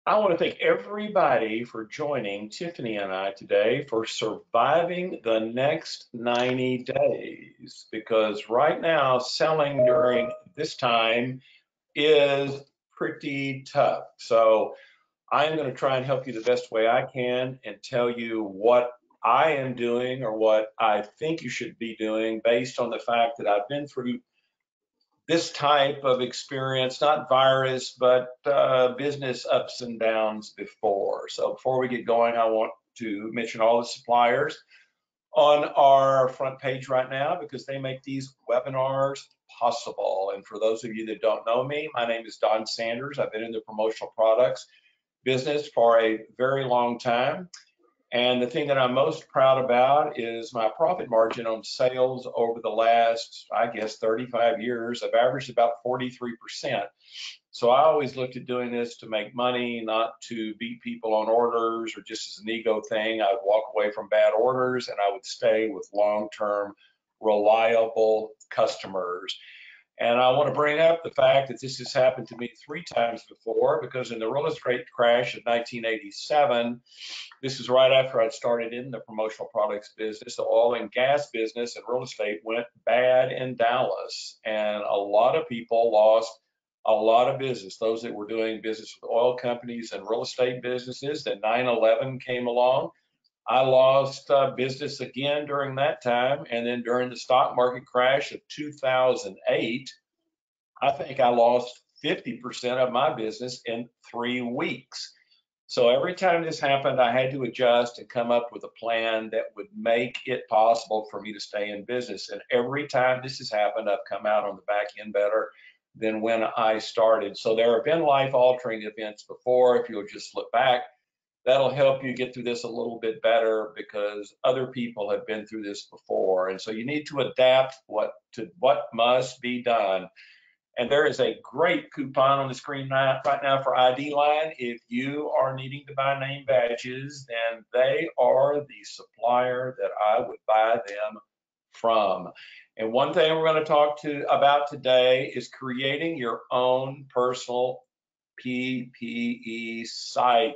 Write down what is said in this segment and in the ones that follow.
I want to thank everybody for joining Tiffany and I today for surviving the next 90 days because right now selling during this time is pretty tough. So I am going to try and help you the best way I can and tell you what I am doing or what I think you should be doing based on the fact that I've been through this type of experience, not virus, but business ups and downs before. So before we get going, I want to mention all the suppliers on our front page right now because they make these webinars possible. And for those of you that don't know me, my name is Don Sanders. I've been in the promotional products business for a very long time. And the thing that I'm most proud about is my profit margin on sales over the last, I guess, 35 years. I've averaged about 43%. So I always looked at doing this to make money, not to beat people on orders or just as an ego thing. I would walk away from bad orders and I would stay with long-term, reliable customers. And I want to bring up the fact that this has happened to me 3 times before because in the real estate crash of 1987, this is right after I'd started in the promotional products business. The oil and gas business and real estate went bad in Dallas, and a lot of people lost a lot of business. Those that were doing business with oil companies and real estate businesses. Then 9/11 came along. I lost business again during that time. And then during the stock market crash of 2008, I think I lost 50% of my business in 3 weeks. So every time this happened, I had to adjust and come up with a plan that would make it possible for me to stay in business. And every time this has happened, I've come out on the back end better than when I started. So there have been life altering events before. If you'll just look back, that'll help you get through this a little bit better because other people have been through this before. And so you need to adapt to what must be done. And there is a great coupon on the screen right now for ID Line. If you are needing to buy name badges, then they are the supplier that I would buy them from. And one thing we're going to talk about today is creating your own personal PPE site.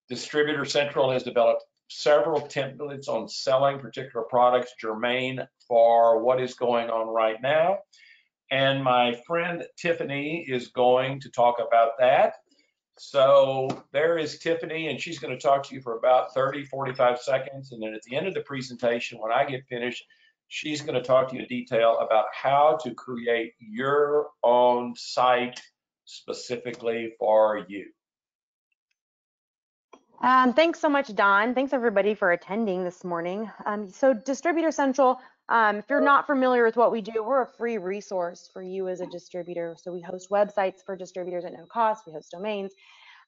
Distributor Central has developed several templates on selling particular products germane for what is going on right now. And my friend Tiffany is going to talk about that. So there is Tiffany, and she's going to talk to you for about 30, 45 seconds. And then at the end of the presentation, when I get finished, she's going to talk to you in detail about how to create your own site specifically for you. Thanks so much, Don. Thanks everybody for attending this morning. So Distributor Central, if you're not familiar with what we do, we're a free resource for you as a distributor. So we host websites for distributors at no cost. We host domains.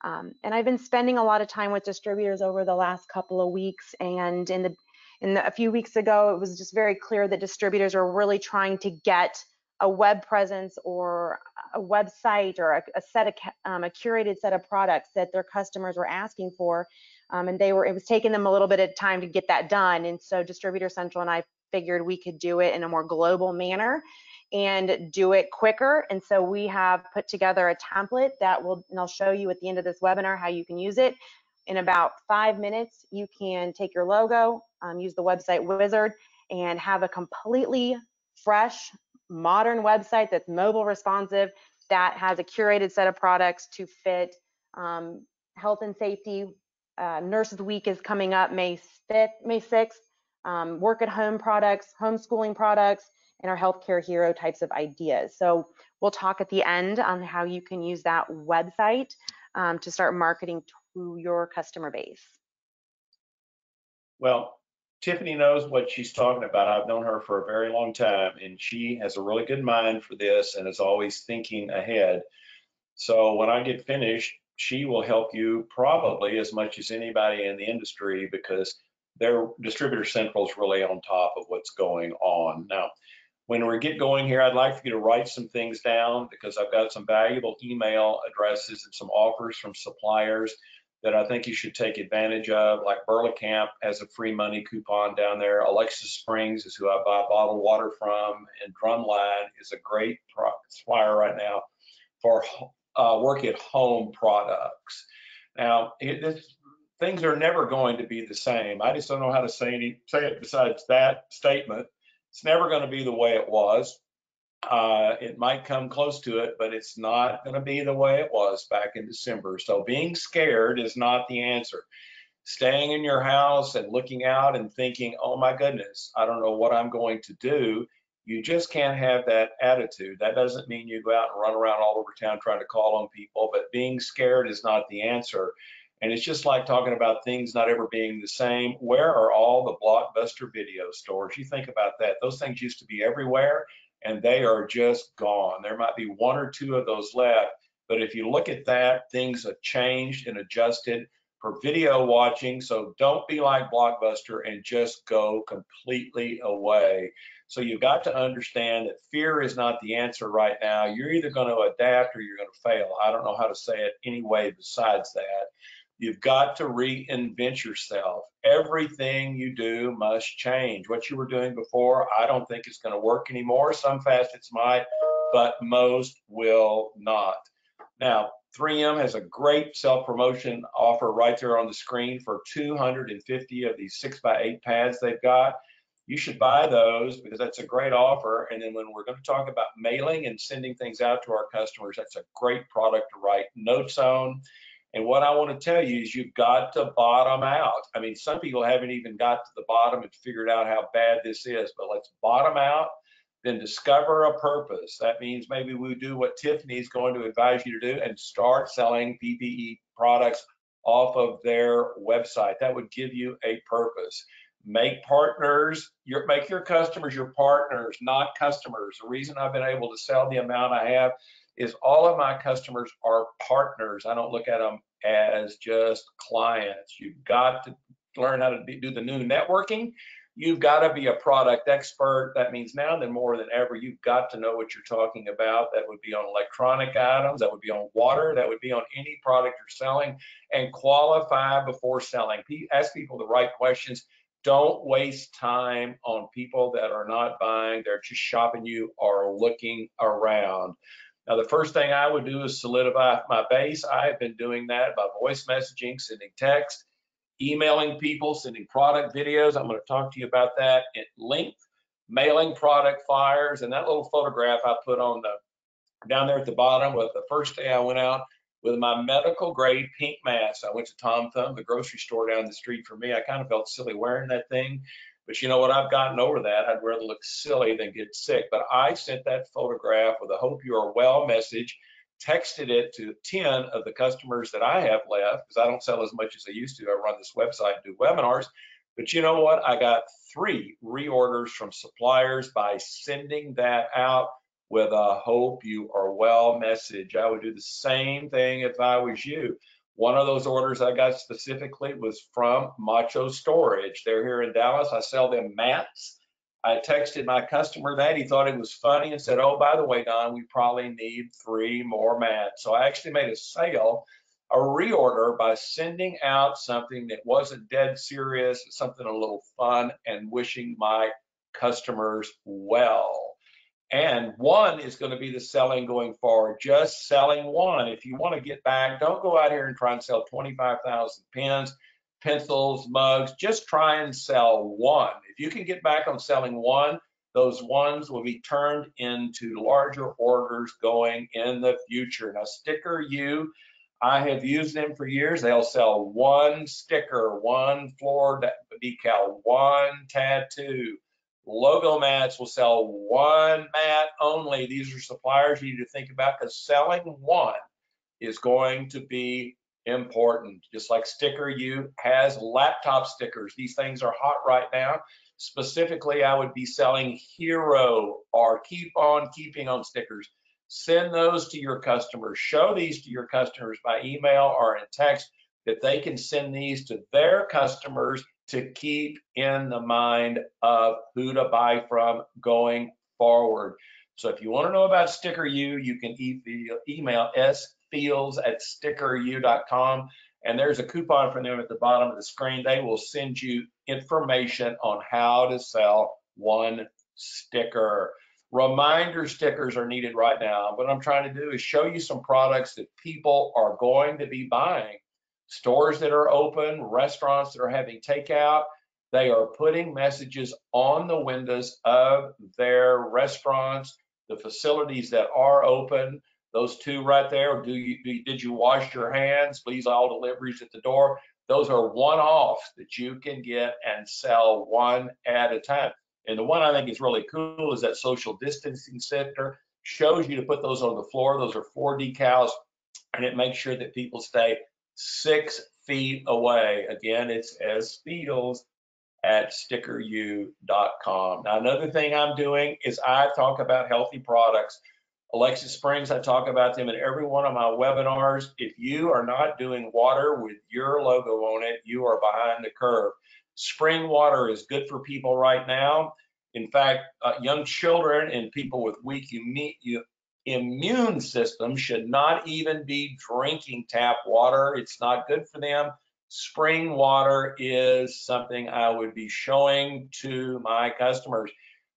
And I've been spending a lot of time with distributors over the last couple of weeks. And a few weeks ago, it was just very clear that distributors are really trying to get a web presence or a website or a curated set of products that their customers were asking for, and it was taking them a little bit of time to get that done. And so Distributor Central and I figured we could do it in a more global manner and do it quicker. And so we have put together a template and I'll show you at the end of this webinar how you can use it. In about 5 minutes, you can take your logo, use the website wizard, and have a completely fresh, modern website that's mobile responsive, that has a curated set of products to fit health and safety. Nurses Week is coming up May 6th. Work at home products, homeschooling products, and our healthcare hero types of ideas. So we'll talk at the end on how you can use that website to start marketing to your customer base. Well, Tiffany knows what she's talking about. I've known her for a very long time, and she has a really good mind for this and is always thinking ahead. So when I get finished, she will help you probably as much as anybody in the industry because their Distributor Central is really on top of what's going on. Now, when we get going here, I'd like for you to write some things down because I've got some valuable email addresses and some offers from suppliers that I think you should take advantage of, like Burlacamp has a free money coupon down there. Alexa Springs is who I buy bottled water from, and Drumline is a great supplier right now for work at home products. Now, things are never going to be the same. I just don't know how to say it besides that statement. It's never going to be the way it was. It might come close to it, but it's not going to be the way it was back in December. So being scared is not the answer. Staying in your house and looking out and thinking, oh my goodness, I don't know what I'm going to do. You just can't have that attitude. That doesn't mean you go out and run around all over town trying to call on people, but being scared is not the answer. And it's just like talking about things not ever being the same. Where are all the Blockbuster video stores? You think about that. Those things used to be everywhere, and they are just gone. There might be one or two of those left, but if you look at that, things have changed and adjusted for video watching. So don't be like Blockbuster and just go completely away. So you've got to understand that fear is not the answer right now. You're either going to adapt or you're going to fail. I don't know how to say it any way besides that. You've got to reinvent yourself. Everything you do must change. What you were doing before, I don't think it's going to work anymore. Some facets might, but most will not. Now, 3M has a great self-promotion offer right there on the screen for 250 of these 6x8 pads they've got. You should buy those because that's a great offer. And then when we're going to talk about mailing and sending things out to our customers, that's a great product to write notes on. And what I want to tell you is you've got to bottom out. I mean, some people haven't even got to the bottom and figured out how bad this is, but let's bottom out, then discover a purpose. That means maybe we do what Tiffany's going to advise you to do and start selling PPE products off of their website. That would give you a purpose. Make partners, make your customers your partners, not customers. The reason I've been able to sell the amount I have is all of my customers are partners. I don't look at them as just clients. You've got to learn how to do the new networking. You've got to be a product expert. That means now than more than ever, you've got to know what you're talking about. That would be on electronic items, that would be on water, that would be on any product you're selling, and qualify before selling. Ask people the right questions. Don't waste time on people that are not buying, they're just shopping you or looking around. Now, the first thing I would do is solidify my base. I have been doing that by voice messaging, sending text, emailing people, sending product videos. I'm going to talk to you about that at length, mailing product flyers, and that little photograph I put on down there at the bottom was the first day I went out with my medical grade pink mask. I went to Tom Thumb, the grocery store down the street from me. I kind of felt silly wearing that thing. But you know what? I've gotten over that. I'd rather look silly than get sick. But I sent that photograph with a hope you are well message, texted it to 10 of the customers that I have left because I don't sell as much as I used to. I run this website and do webinars. But you know what? I got 3 reorders from suppliers by sending that out with a hope you are well message. I would do the same thing if I was you. One of those orders I got specifically was from Macho Storage. They're here in Dallas. I sell them mats. I texted my customer that. He thought it was funny and said, oh, by the way, Don, we probably need 3 more mats. So I actually made a sale, a reorder, by sending out something that wasn't dead serious, something a little fun, and wishing my customers well. And 1 is going to be the selling going forward, just selling 1. If you want to get back, don't go out here and try and sell 25,000 pens, pencils, mugs. Just try and sell 1. If you can get back on selling 1, those ones will be turned into larger orders going in the future. Now, Sticker U, I have used them for years. They'll sell 1 sticker, 1 floor decal, 1 tattoo. Logo mats will sell 1 mat only. These are suppliers you need to think about because selling 1 is going to be important. Just like Sticker U has laptop stickers. These things are hot right now. Specifically, I would be selling Hero or Keep On Keeping On stickers. Send those to your customers. Show these to your customers by email or in text that they can send these to their customers to keep in the mind of who to buy from going forward. So if you want to know about Sticker U, you can email sfields@stickeru.com, and there's a coupon for them at the bottom of the screen. They will send you information on how to sell 1 sticker. Reminder stickers are needed right now. What I'm trying to do is show you some products that people are going to be buying stores that are open, restaurants that are having takeout, they are putting messages on the windows of their restaurants, the facilities that are open. Those two right there, did you wash your hands? Please, all deliveries at the door. Those are one-offs that you can get and sell one at a time. And the one I think is really cool is that social distancing sticker. Shows you to put those on the floor. Those are 4 decals, and it makes sure that people stay 6 feet away. Again, it's S Fields at stickeru.com. Now, another thing I'm doing is I talk about healthy products. Alexis Springs, I talk about them in every one of my webinars. If you are not doing water with your logo on it, you are behind the curve. Spring water is good for people right now. In fact, young children and people with weak immune systems should not even be drinking tap water. It's not good for them. Spring water is something I would be showing to my customers.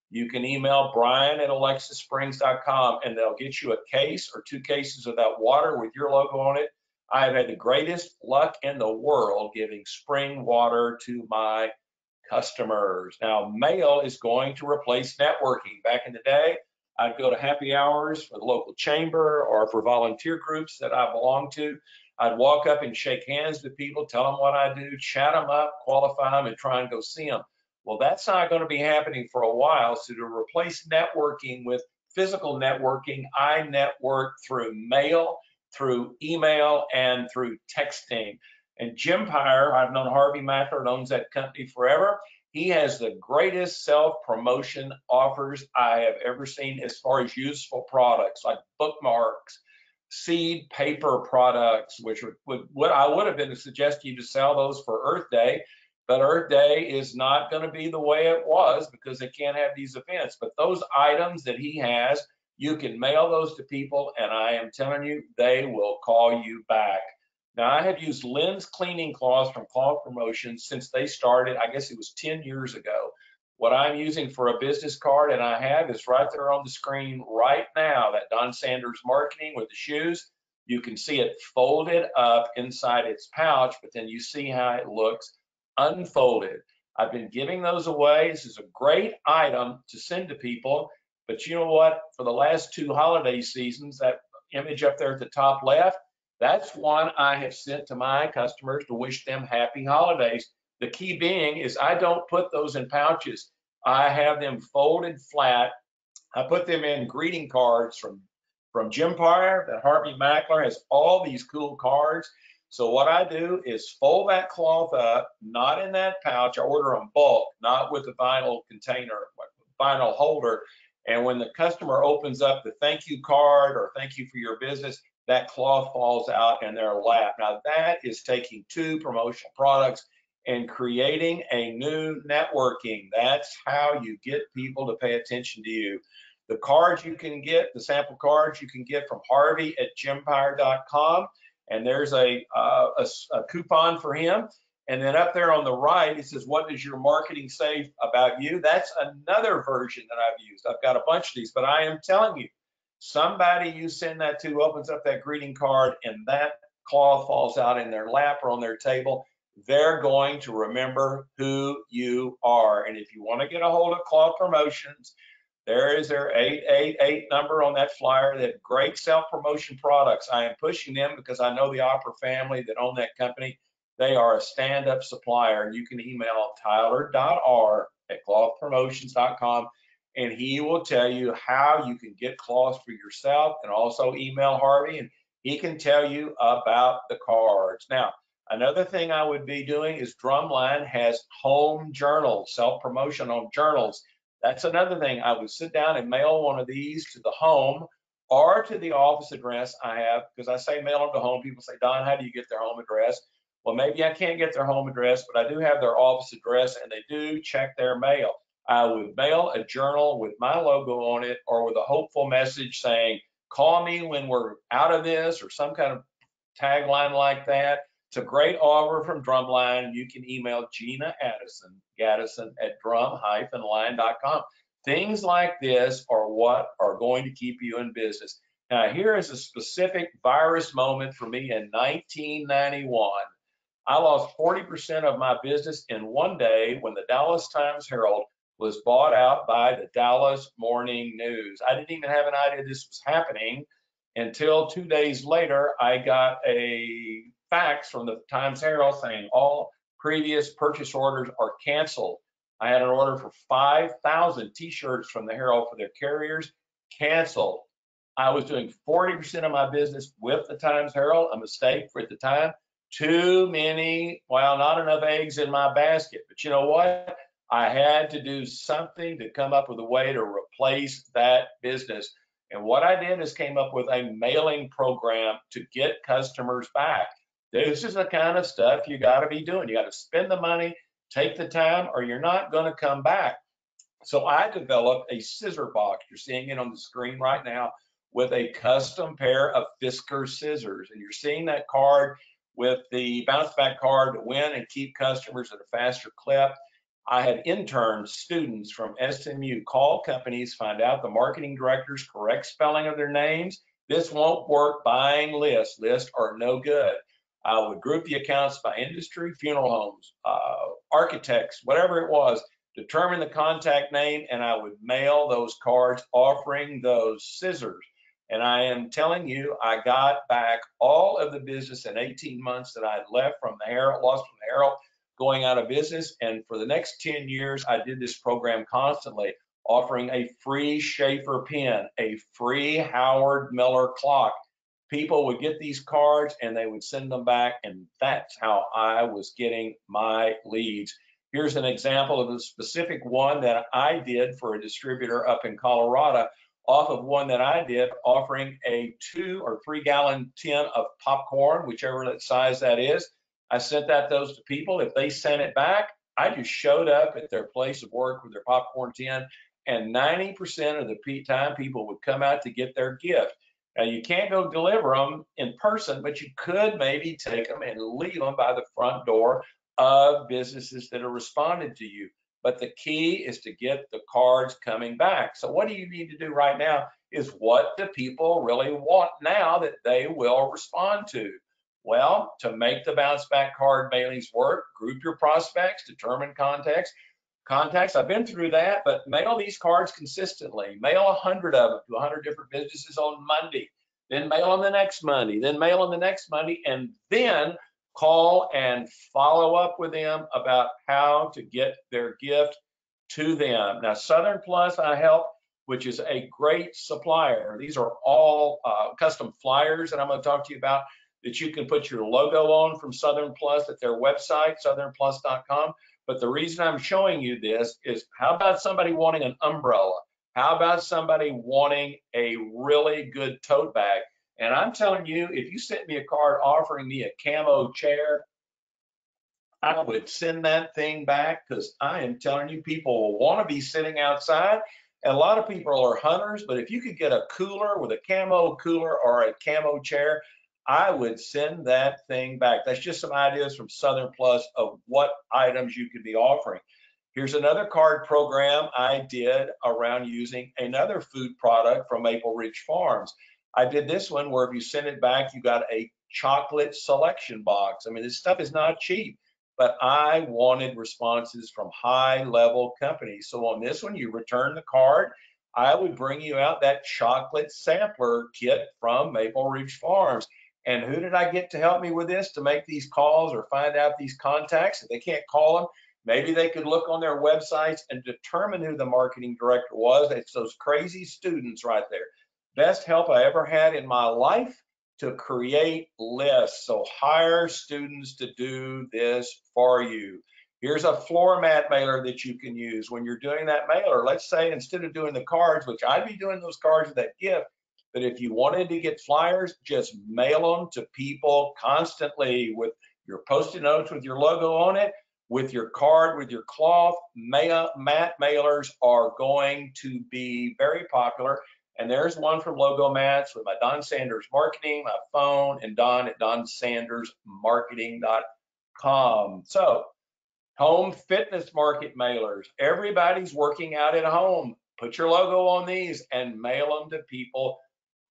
You can email Brian at alexissprings.com and they'll get you a case or 2 cases of that water with your logo on it. I have had the greatest luck in the world giving spring water to my customers. Now, mail is going to replace networking. Back in the day, I'd go to happy hours for the local chamber or for volunteer groups that I belong to. I'd walk up and shake hands with people, tell them what I do, chat them up, qualify them, and try and go see them. Well, that's not going to be happening for a while. So to replace networking with physical networking, I network through mail, through email, and through texting. And Jim Pyre, I've known Harvey Mackler, owns that company forever. He has the greatest self-promotion offers I have ever seen as far as useful products like bookmarks, seed paper products, which what I would have been suggesting you to sell those for Earth Day. But Earth Day is not going to be the way it was because they can't have these events. But those items that he has, you can mail those to people, and I am telling you, they will call you back. Now, I have used Lynn's cleaning cloths from Cloth Promotions since they started. I guess it was 10 years ago. What I'm using for a business card, and I have, is right there on the screen right now, that Don Sanders marketing with the shoes. You can see it folded up inside its pouch, but then you see how it looks unfolded. I've been giving those away. This is a great item to send to people, but you know what? For the last 2 holiday seasons, that image up there at the top left, that's one I have sent to my customers to wish them happy holidays. The key being is I don't put those in pouches. I have them folded flat. I put them in greeting cards from Jim Pyre. That Harvey Mackler has all these cool cards. So what I do is fold that cloth up, not in that pouch. I order them bulk, not with the vinyl container, vinyl holder. And when the customer opens up the thank you card or thank you for your business, that cloth falls out in their lap. Now that is taking 2 promotional products and creating a new networking. That's how you get people to pay attention to you. The cards you can get, the sample cards you can get from Harvey at jimpyre.com. And there's a coupon for him. And then up there on the right, it says, what does your marketing say about you? That's another version that I've used. I've got a bunch of these, but I am telling you, somebody you send that to opens up that greeting card and that cloth falls out in their lap or on their table. They're going to remember who you are. And if you want to get a hold of Cloth Promotions, there is their 888 number on that flyer. They have great self-promotion products. I am pushing them because I know the Opera family that own that company. They are a stand-up supplier. And you can email tyler.r@clothpromotions.com, and he will tell you how you can get cloths for yourself, and also email Harvey, and he can tell you about the cards. Now, another thing I would be doing is Drumline has home journals, self-promotion home journals. That's another thing. I would sit down and mail one of these to the home or to the office address I have, because I say mail them to home. People say, Don, how do you get their home address? Well, maybe I can't get their home address, but I do have their office address, and they do check their mail. I would mail a journal with my logo on it or with a hopeful message saying, call me when we're out of this, or some kind of tagline like that. It's a great offer from Drumline. You can email Gina Gaddison at drum-line.com. Things like this are what are going to keep you in business. Now, here is a specific virus moment for me in 1991. I lost 40% of my business in one day when the Dallas Times-Herald was bought out by the Dallas Morning News. I didn't even have an idea this was happening until 2 days later. I got a fax from the Times-Herald saying all previous purchase orders are canceled. I had an order for 5,000 t-shirts from the Herald for their carriers, canceled. I was doing 40% of my business with the Times-Herald, a mistake for at the time. Too many, well, not enough eggs in my basket. But you know what? I had to do something to come up with a way to replace that business. And what I did is came up with a mailing program to get customers back. This is the kind of stuff you got to be doing. You got to spend the money, take the time, or you're not going to come back. So I developed a scissor box. You're seeing it on the screen right now with a custom pair of Fisker scissors. And you're seeing that card with the bounce back card to win and keep customers at a faster clip. I had interns, students from SMU call companies, find out the marketing director's correct spelling of their names. This won't work. Buying lists. Lists are no good. I would group the accounts by industry, funeral homes, architects, whatever it was, determine the contact name, and I would mail those cards offering those scissors. And I am telling you, I got back all of the business in 18 months that I had left from the Herald, lost from the Herald, going out of business. And for the next 10 years, I did this program constantly, offering a free Schaefer pen, a free Howard Miller clock. People would get these cards and they would send them back, and that's how I was getting my leads. Here's an example of a specific one that I did for a distributor up in Colorado, off of one that I did, offering a 2 or 3 gallon tin of popcorn, whichever size that is. I sent those to people. If they sent it back, I just showed up at their place of work with their popcorn tin, and 90% of the time people would come out to get their gift. Now, you can't go deliver them in person, but you could maybe take them and leave them by the front door of businesses that have responded to you. But the key is to get the cards coming back. So what do you need to do right now is what do people really want now that they will respond to? Well, to make the bounce back card mailings work, group your prospects, determine contacts. I've been through that, but mail these cards consistently. Mail 100 of them to 100 different businesses on Monday, then mail them the next Monday, then mail them the next Monday, and then call and follow up with them about how to get their gift to them. Now, Southern Plus I help, which is a great supplier. These are all custom flyers that I'm going to talk to you about that you can put your logo on from Southern Plus at their website, southernplus.com. But the reason I'm showing you this is, how about somebody wanting an umbrella? How about somebody wanting a really good tote bag? And I'm telling you, if you sent me a card offering me a camo chair, I would send that thing back, because I am telling you, people will want to be sitting outside. And a lot of people are hunters, but if you could get a cooler with a camo cooler or a camo chair, I would send that thing back. That's just some ideas from Southern Plus of what items you could be offering. Here's another card program I did around using another food product from Maple Ridge Farms. I did this one where if you send it back, you got a chocolate selection box. I mean, this stuff is not cheap, but I wanted responses from high-level companies. So on this one, you return the card, I would bring you out that chocolate sampler kit from Maple Ridge Farms. And who did I get to help me with this to make these calls or find out these contacts? If they can't call them, maybe they could look on their websites and determine who the marketing director was. It's those crazy students right there. Best help I ever had in my life to create lists. So hire students to do this for you. Here's a floor mat mailer that you can use when you're doing that mailer. Let's say instead of doing the cards, which I'd be doing those cards with that gift, but if you wanted to get flyers, just mail them to people constantly with your Post-it notes with your logo on it, with your card, with your cloth. Mat mailers are going to be very popular. And there's one from Logo Mats with my Don Sanders Marketing, my phone, and Don at donsandersmarketing.com. So, home fitness market mailers. Everybody's working out at home. Put your logo on these and mail them to people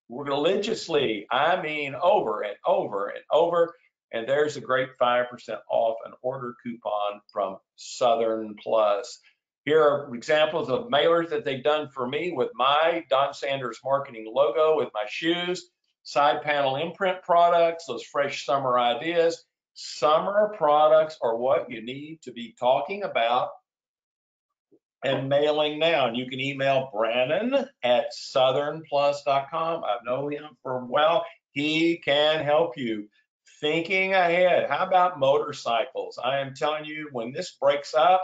religiously. I mean, over and over and over. And And there's a great 5% off an order coupon from Southern Plus. Here are examples of mailers that they've done for me with my Don Sanders marketing logo, with my shoes, side panel imprint products, those fresh summer ideas. Summer products are what you need to be talking about and mailing now. And you can email Brannon at southernplus.com. I know him from well. He can help you. Thinking ahead, how about motorcycles? I am telling you, when this breaks up,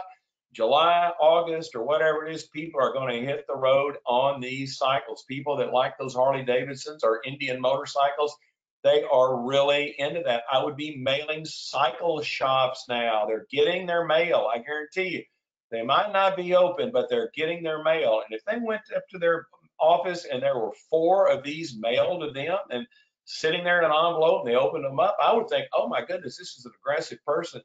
July, August, or whatever it is, people are going to hit the road on these cycles. People that like those Harley Davidsons or Indian motorcycles, they are really into that. I would be mailing cycle shops now. They're getting their mail, I guarantee you. They might not be open, but they're getting their mail. And if they went up to their office and there were 4 of these mailed to them and sitting there in an envelope and they opened them up, I would think, oh my goodness, this is an aggressive person.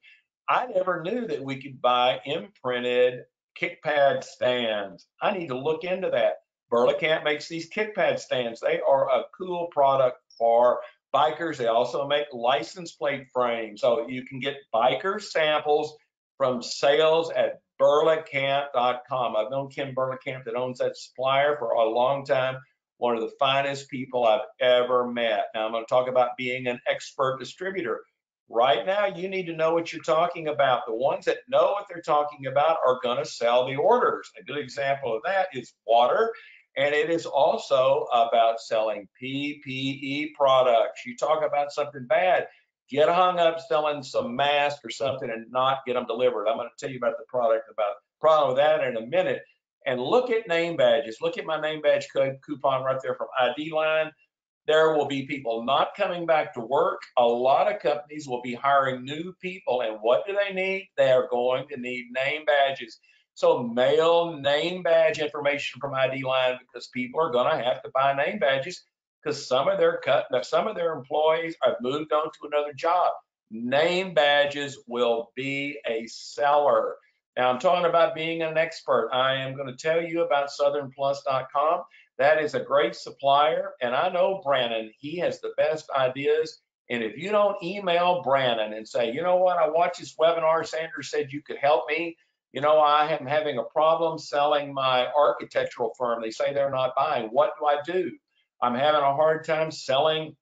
I never knew that we could buy imprinted kick pad stands. I need to look into that. Burlingame makes these kick pad stands. They are a cool product for bikers. They also make license plate frames. So you can get biker samples from sales at burlacamp.com. I've known Ken Burlacamp that owns that supplier for a long time. One of the finest people I've ever met. Now I'm going to talk about being an expert distributor. Right now, you need to know what you're talking about. The ones that know what they're talking about are going to sell the orders. A good example of that is water. And it is also about selling PPE products. You talk about something bad, get hung up selling some mask or something and not get them delivered. I'm going to tell you about the problem with that in a minute. And look at name badges. Look at my name badge coupon right there from ID Line. There will be people not coming back to work. A lot of companies will be hiring new people. And what do they need? They are going to need name badges. So mail name badge information from ID Line, because people are going to have to buy name badges because some of their employees have moved on to another job. Name badges will be a seller. Now I'm talking about being an expert. I am going to tell you about southernplus.com. That is a great supplier, and I know Brannon. He has the best ideas. And if you don't email Brannon and say, you know what, I watched this webinar, Sanders said you could help me. You know, I am having a problem selling my architectural firm. They say they're not buying. What do I do? I'm having a hard time selling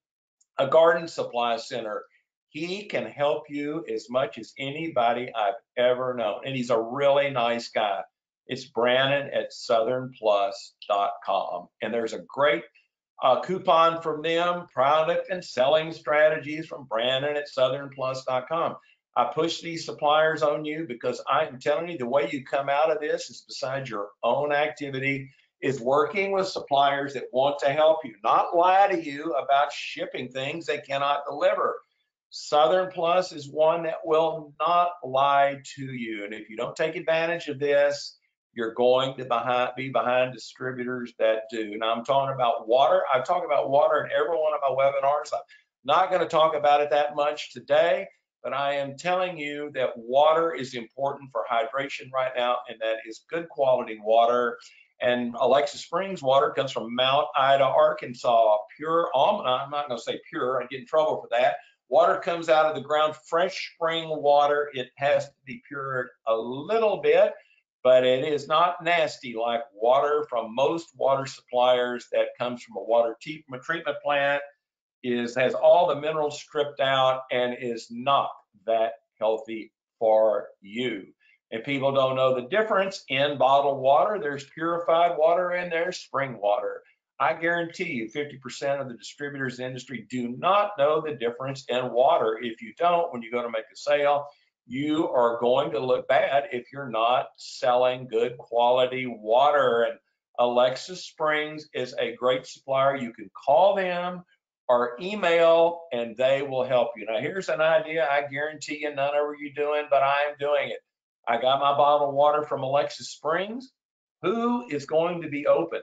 a garden supply center. He can help you as much as anybody I've ever known. And he's a really nice guy. It's Brannon at southernplus.com. And there's a great coupon from them, product and selling strategies from Brannon at southernplus.com. I push these suppliers on you because I'm telling you, the way you come out of this is, besides your own activity, is working with suppliers that want to help you, not lie to you about shipping things they cannot deliver. Southern Plus is one that will not lie to you. And if you don't take advantage of this, you're going to be behind distributors that do. Now I'm talking about water. I talk about water in every one of my webinars. I'm not going to talk about it that much today, but I am telling you that water is important for hydration right now, and that is good quality water. And Alexa Springs water comes from Mount Ida, Arkansas. Pure, I'm not going to say pure, I'd get in trouble for that. Water comes out of the ground, fresh spring water. It has to be cured a little bit, but it is not nasty like water from most water suppliers that comes from a water treatment plant. Has all the minerals stripped out and is not that healthy for you. And people don't know the difference in bottled water. There's purified water and there's spring water. I guarantee you 50% of the distributors in the industry do not know the difference in water. If you don't, when you go to make a sale, you are going to look bad if you're not selling good quality water. And Alexa Springs is a great supplier. You can call them or email and they will help you. Now here's an idea I guarantee you none of you doing, but I'm doing it. I got my bottled water from Alexa Springs. Who is going to be open?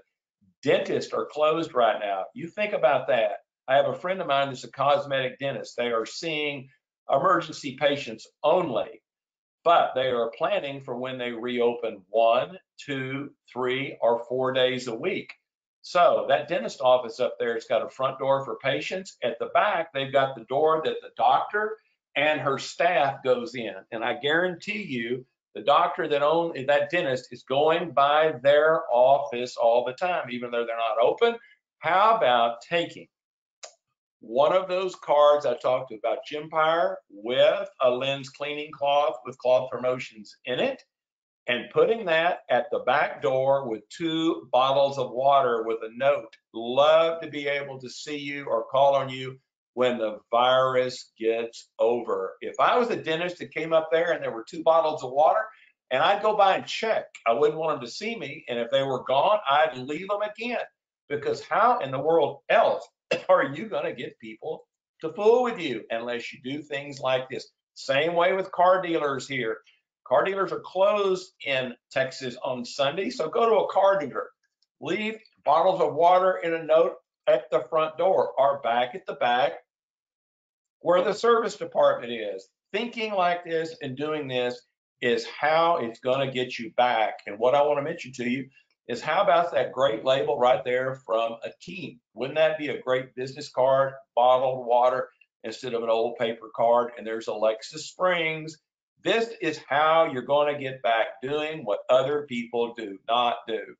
Dentists are closed right now. You think about that. I have a friend of mine that's a cosmetic dentist. They are seeing emergency patients only, but they are planning for when they reopen 1, 2, 3, or 4 days a week. So that dentist office up there, it's got a front door for patients. At the back, they've got the door that the doctor and her staff goes in. And I guarantee you, the doctor that owns that dentist is going by their office all the time, even though they're not open. How about taking one of those cards I talked about Gympire with a lens cleaning cloth with cloth promotions in it, and putting that at the back door with 2 bottles of water with a note, love to be able to see you or call on you when the virus gets over. If I was a dentist that came up there and there were 2 bottles of water, and I'd go by and check, I wouldn't want them to see me. And if they were gone, I'd leave them again. Because how in the world else are you going to get people to fool with you unless you do things like this? Same way with car dealers here. Car dealers are closed in Texas on Sunday, so go to a car dealer. Leave bottles of water in a note at the front door or back at the back where the service department is. Thinking like this and doing this is how it's going to get you back. And what I want to mention to you is, how about that great label right there from Akeem? Wouldn't that be a great business card, bottled water instead of an old paper card? And there's Alexa Springs. This is how you're going to get back doing what other people do not do.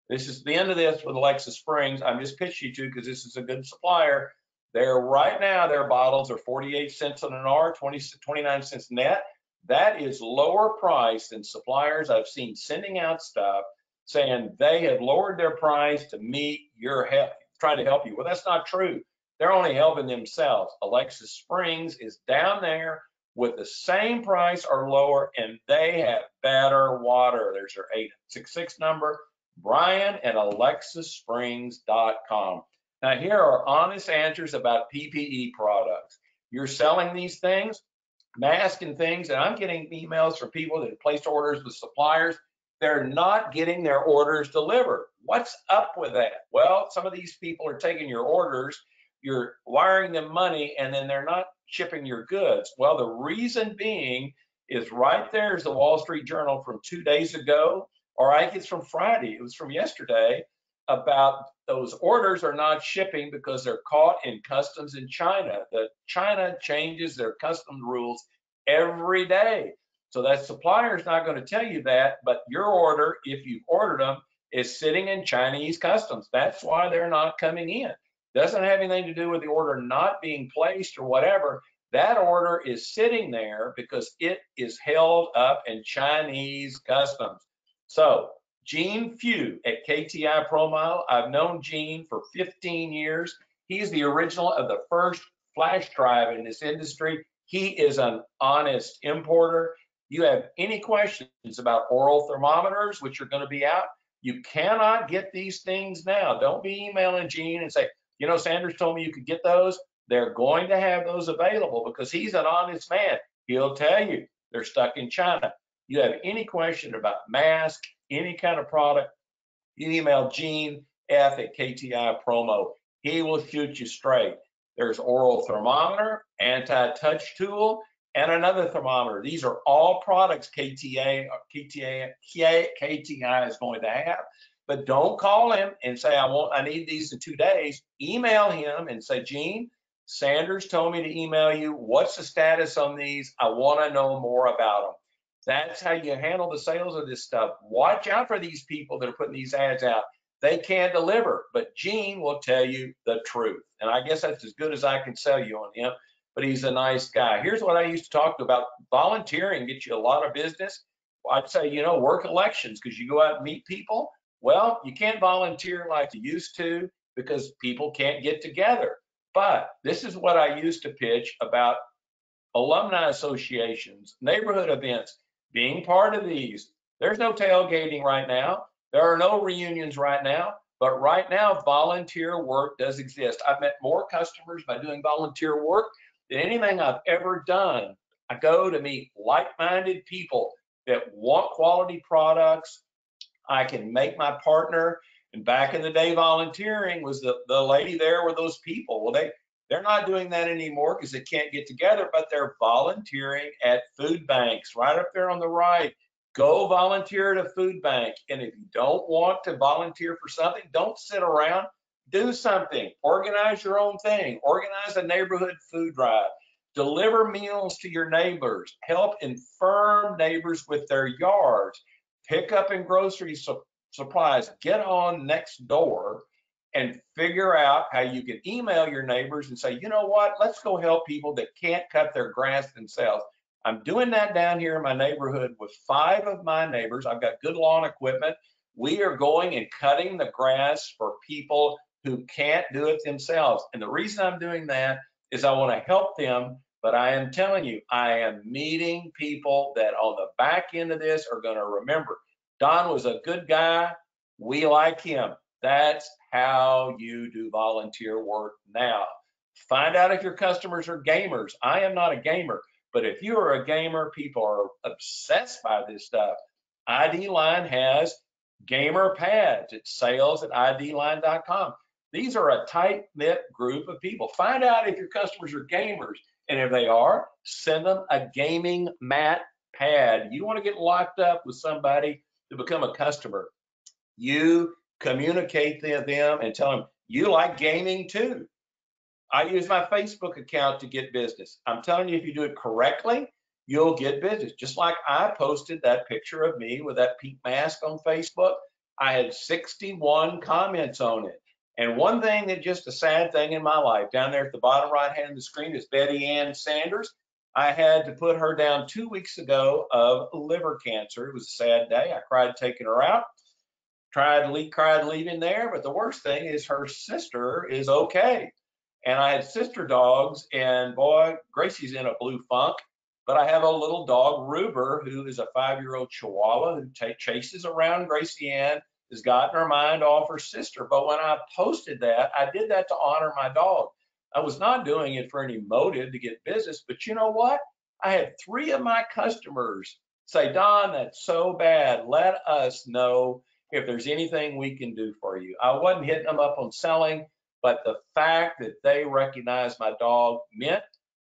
This is the end of this with Alexa Springs. I'm just pitching you to because this is a good supplier. They're right now, their bottles are 48 cents on an R, 29 cents net. That is lower price than suppliers I've seen sending out stuff saying they have lowered their price to meet your help, try to help you. Well, that's not true. They're only helping themselves. Alexa Springs is down there with the same price or lower, and they have better water. There's their 866 number, Brian at alexasprings.com. Now, here are honest answers about PPE products. You're selling these things, masks and things, and I'm getting emails from people that have placed orders with suppliers. They're not getting their orders delivered. What's up with that? Well, some of these people are taking your orders, you're wiring them money, and then they're not shipping your goods. Well, the reason being is right there is the Wall Street Journal from 2 days ago, or I think it's from Friday, it was from yesterday, about those orders are not shipping because they're caught in customs in China. China changes their customs rules every day. So that supplier is not going to tell you that, but your order, if you've ordered them, is sitting in Chinese customs. That's why they're not coming in. Doesn't have anything to do with the order not being placed or whatever. That order is sitting there because it is held up in Chinese customs. So Gene Few at KTI ProMile, I've known Gene for 15 years. He's the original of the first flash drive in this industry. He is an honest importer. You have any questions about oral thermometers, which are going to be out, you cannot get these things now. Don't be emailing Gene and say, you know, Sanders told me you could get those. They're going to have those available because he's an honest man. He'll tell you they're stuck in China. You have any question about masks, any kind of product, you email Gene F at KTI Promo. He will shoot you straight. There's oral thermometer, anti-touch tool, and another thermometer. These are all products KTI is going to have. But don't call him and say, I need these in 2 days. Email him and say, Gene, Sanders told me to email you. What's the status on these? I want to know more about them. That's how you handle the sales of this stuff. Watch out for these people that are putting these ads out. They can't deliver, but Gene will tell you the truth. And I guess that's as good as I can sell you on him, but he's a nice guy. Here's what I used to talk about. Volunteering gets you a lot of business. I'd say, you know, work elections because you go out and meet people. Well, you can't volunteer like you used to because people can't get together. But this is what I used to pitch about alumni associations, neighborhood events, being part of these. There's no tailgating right now. There are no reunions right now. But right now, volunteer work does exist. I've met more customers by doing volunteer work than anything I've ever done. I go to meet like-minded people that want quality products. I can make my partner. And back in the day, volunteering was the lady there with those people. Well, they're not doing that anymore because they can't get together, but they're volunteering at food banks right up there on the right. Go volunteer at a food bank. And if you don't want to volunteer for something, don't sit around. Do something. Organize your own thing. Organize a neighborhood food drive. Deliver meals to your neighbors. Help infirm neighbors with their yards. Pick up in grocery supplies. Get on Nextdoor and figure out how you can email your neighbors and say, you know what, let's go help people that can't cut their grass themselves. I'm doing that down here in my neighborhood with 5 of my neighbors. I've got good lawn equipment. We are going and cutting the grass for people who can't do it themselves. And the reason I'm doing that is I want to help them, but I am telling you, I am meeting people that on the back end of this are going to remember, Don was a good guy. We like him. That's how you do volunteer work now. Find out if your customers are gamers. I am not a gamer, but if you are a gamer, people are obsessed by this stuff. ID Line has gamer pads. It's sales@idline.com. These are a tight-knit group of people. Find out if your customers are gamers, and if they are, send them a gaming mat pad. You want to get locked up with somebody to become a customer, you communicate to them and tell them you like gaming too. I use my Facebook account to get business. I'm telling you, if you do it correctly, you'll get business. Just like I posted that picture of me with that pink mask on Facebook, I had 61 comments on it. And one thing that just a sad thing in my life, down there at the bottom right hand of the screen is Betty Ann Sanders. I had to put her down 2 weeks ago of liver cancer. It was a sad day. I cried taking her out. Cried leaving there, but the worst thing is her sister is okay. And I had sister dogs, and boy, Gracie's in a blue funk. But I have a little dog, Ruber, who is a 5-year-old Chihuahua who chases around Gracie Ann, has gotten her mind off her sister. But when I posted that, I did that to honor my dog. I was not doing it for any motive to get business, but you know what? I had 3 of my customers say, Don, that's so bad. Let us know if there's anything we can do for you. I wasn't hitting them up on selling, but the fact that they recognized my dog meant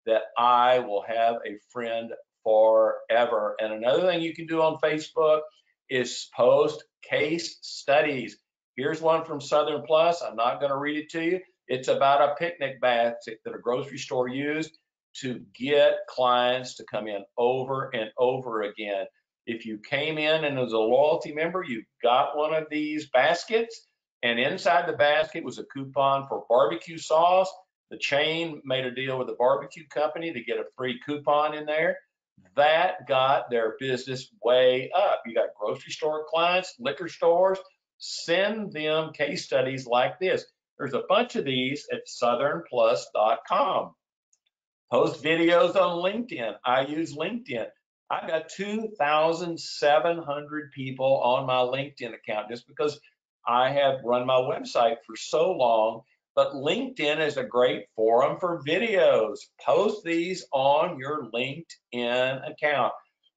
that I will have a friend forever. And another thing you can do on Facebook is post case studies. Here's one from Southern Plus. I'm not going to read it to you. It's about a picnic basket that a grocery store used to get clients to come in over and over again. If you came in and as a loyalty member, you got one of these baskets, and inside the basket was a coupon for barbecue sauce. The chain made a deal with the barbecue company to get a free coupon in there. That got their business way up. You got grocery store clients, liquor stores, send them case studies like this. There's a bunch of these at southernplus.com. Post videos on LinkedIn. I use LinkedIn. I've got 2,700 people on my LinkedIn account just because I have run my website for so long. But LinkedIn is a great forum for videos. Post these on your LinkedIn account.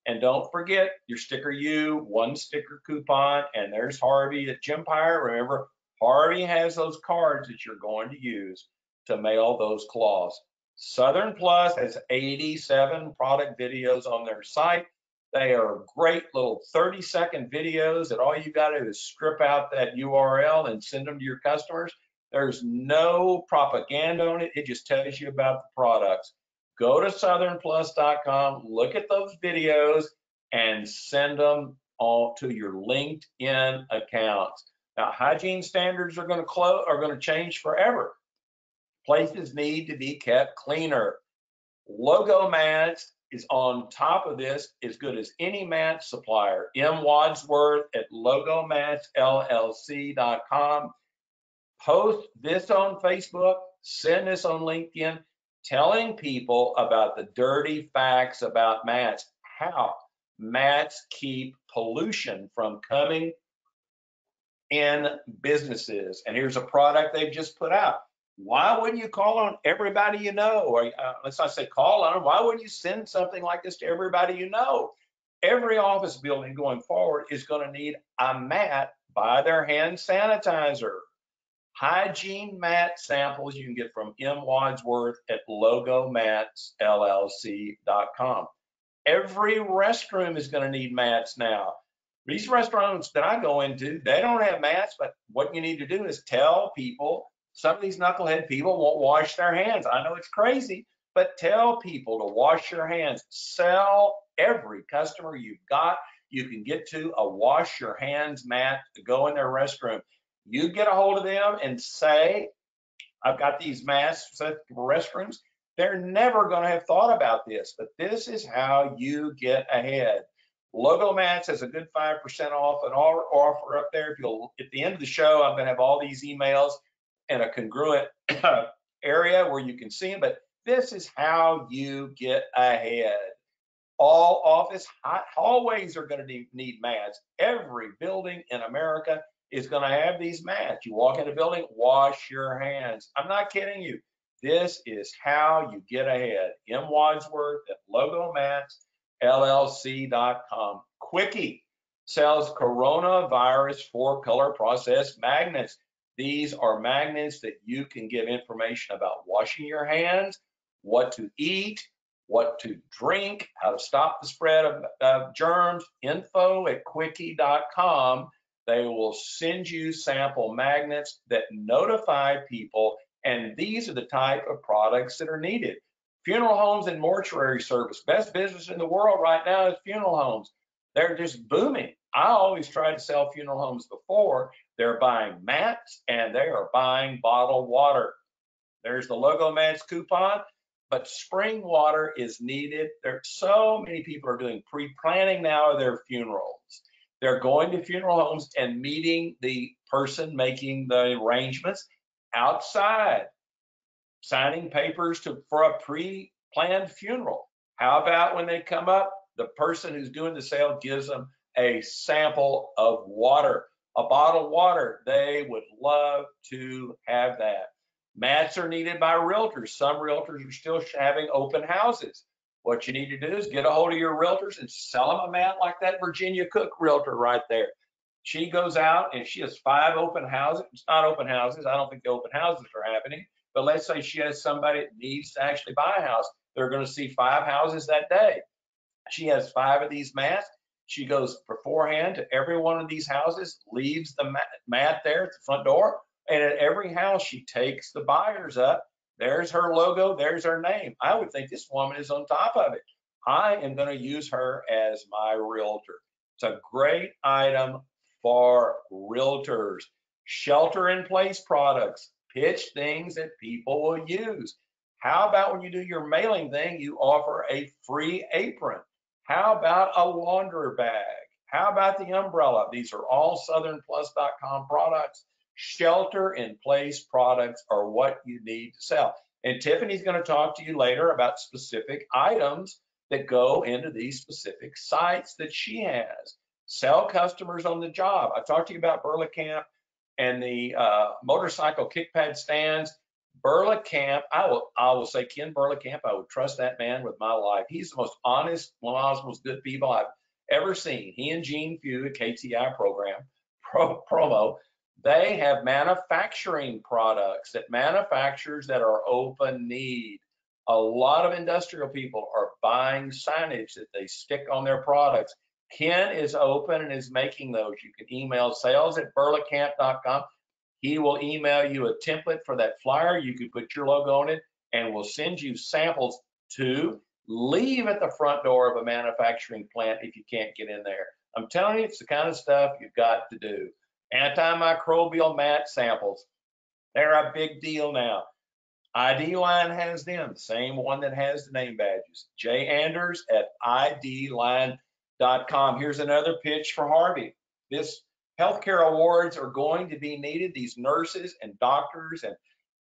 And don't forget your Sticker U, 1 sticker coupon. And there's Harvey at Gympire. Remember, Harvey has those cards that you're going to use to mail those claws. Southern Plus has 87 product videos on their site. They are great little 30-second videos that all you got to do is strip out that URL and send them to your customers. There's no propaganda on it. It just tells you about the products. Go to southernplus.com, look at those videos, and send them all to your LinkedIn accounts. Now, hygiene standards are going to change forever. Places need to be kept cleaner. Logo Mats is on top of this, as good as any mat supplier. M. Wadsworth at logomatsllc.com. Post this on Facebook, send this on LinkedIn, telling people about the dirty facts about mats, how mats keep pollution from coming in businesses. And here's a product they've just put out. Why wouldn't you call on everybody you know? Or let's not say call on them. Why wouldn't you send something like this to everybody you know? Every office building going forward is going to need a mat by their hand sanitizer. Hygiene mat samples you can get from M. Wadsworth at logomatsllc.com. Every restroom is going to need mats now. These restaurants that I go into, they don't have mats, but what you need to do is tell people, some of these knucklehead people won't wash their hands. I know it's crazy, but tell people to wash your hands. Sell every customer you've got. You can get to a wash your hands mat to go in their restroom. You get a hold of them and say, I've got these mats set for restrooms. They're never going to have thought about this, but this is how you get ahead. Logo Mats has a good 5% off and offer up there. If you'll, at the end of the show, I'm going to have all these emails in a congruent area where you can see them, but this is how you get ahead. All office hallways are going to need mats. Every building in America is going to have these mats. You walk in a building, wash your hands. I'm not kidding you. This is how you get ahead. M. Wadsworth at LogoMatsLLC.com. Quickie sells coronavirus 4-color process magnets. These are magnets that you can get information about washing your hands, what to eat, what to drink, how to stop the spread of germs. Info at quickie.com. They will send you sample magnets that notify people, and these are the type of products that are needed. Funeral homes and mortuary service. Best business in the world right now is funeral homes. They're just booming. I always try to sell funeral homes before. They're buying mats and they are buying bottled water. There's the Logo Mats coupon. But spring water is needed. So many people are doing pre-planning now of their funerals. They're going to funeral homes and meeting the person making the arrangements outside, signing papers for a pre-planned funeral. How about when they come up, the person who's doing the sale gives them a sample of water, a bottle of water. They would love to have that. Mats are needed by realtors. Some realtors are still having open houses. What you need to do is get a hold of your realtors and sell them a mat like that Virginia Cook realtor right there. She goes out and she has 5 open houses. It's not open houses. I don't think the open houses are happening. But let's say she has somebody that needs to actually buy a house. They're going to see 5 houses that day. She has 5 of these mats. She goes beforehand to every one of these houses, leaves the mat there at the front door. And at every house, she takes the buyers up. There's her logo. There's her name. I would think this woman is on top of it. I am going to use her as my realtor. It's a great item for realtors. Shelter-in-place products. Pitch things that people will use. How about when you do your mailing thing, you offer a free apron? How about a laundry bag? How about the umbrella? These are all southernplus.com products. Shelter-in-place products are what you need to sell. And Tiffany's going to talk to you later about specific items that go into these specific sites that she has. Sell customers on the job. I talked to you about Burlacamp and the motorcycle kick pad stands. Burlacamp, I will say Ken Burlacamp, I would trust that man with my life. He's the most honest, one of the most good people I've ever seen. He and Gene Few at KTI promo, they have manufacturing products that manufacturers that are open need. A lot of industrial people are buying signage that they stick on their products. Ken is open and is making those. You can email sales@burlacamp.com. He will email you a template for that flyer. You can put your logo on it and we'll send you samples to leave at the front door of a manufacturing plant if you can't get in there. I'm telling you, it's the kind of stuff you've got to do. Antimicrobial mat samples. They're a big deal now. ID Line has them, the same one that has the name badges. Jay Anders at idline.com. Here's another pitch for Harvey. This healthcare awards are going to be needed. These nurses and doctors and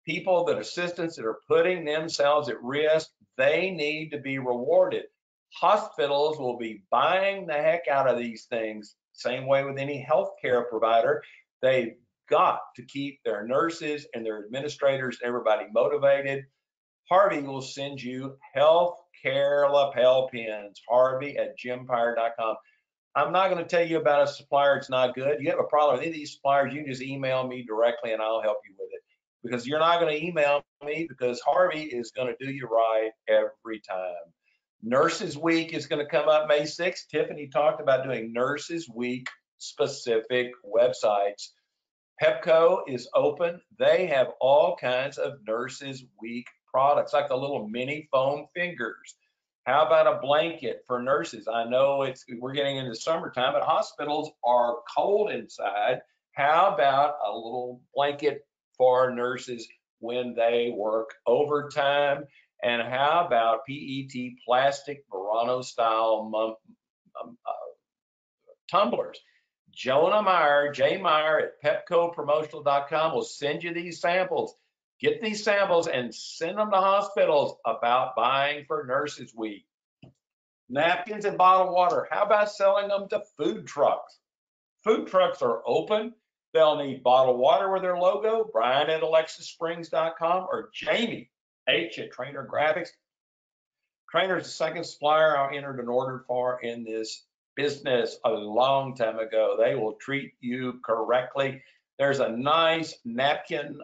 people, that assistants that are putting themselves at risk, they need to be rewarded. Hospitals will be buying the heck out of these things. Same way with any healthcare provider. They've got to keep their nurses and their administrators, everybody motivated. Harvey will send you healthcare lapel pins, Harvey@Gempire.com. I'm not going to tell you about a supplier that's not good. You have a problem with any of these suppliers, you can just email me directly and I'll help you with it. Because you're not going to email me, because Harvey is going to do you right every time. Nurses Week is going to come up May 6th. Tiffany talked about doing Nurses Week specific websites. Pepco is open. They have all kinds of Nurses Week products like the little mini foam fingers. How about a blanket for nurses? I know we're getting into summertime, but hospitals are cold inside. How about a little blanket for nurses when they work overtime? And how about PET plastic Verano style tumblers? Jonah Meyer, J. Meyer at PepcoPromotional.com will send you these samples. Get these samples and send them to hospitals about buying for Nurses Week. Napkins and bottled water. How about selling them to food trucks? Food trucks are open. They'll need bottled water with their logo. Brian at AlexisSprings.com or Jamie H at Trainer Graphics. Trainer's the second supplier I entered an order for in this business a long time ago. They will treat you correctly. There's a nice napkin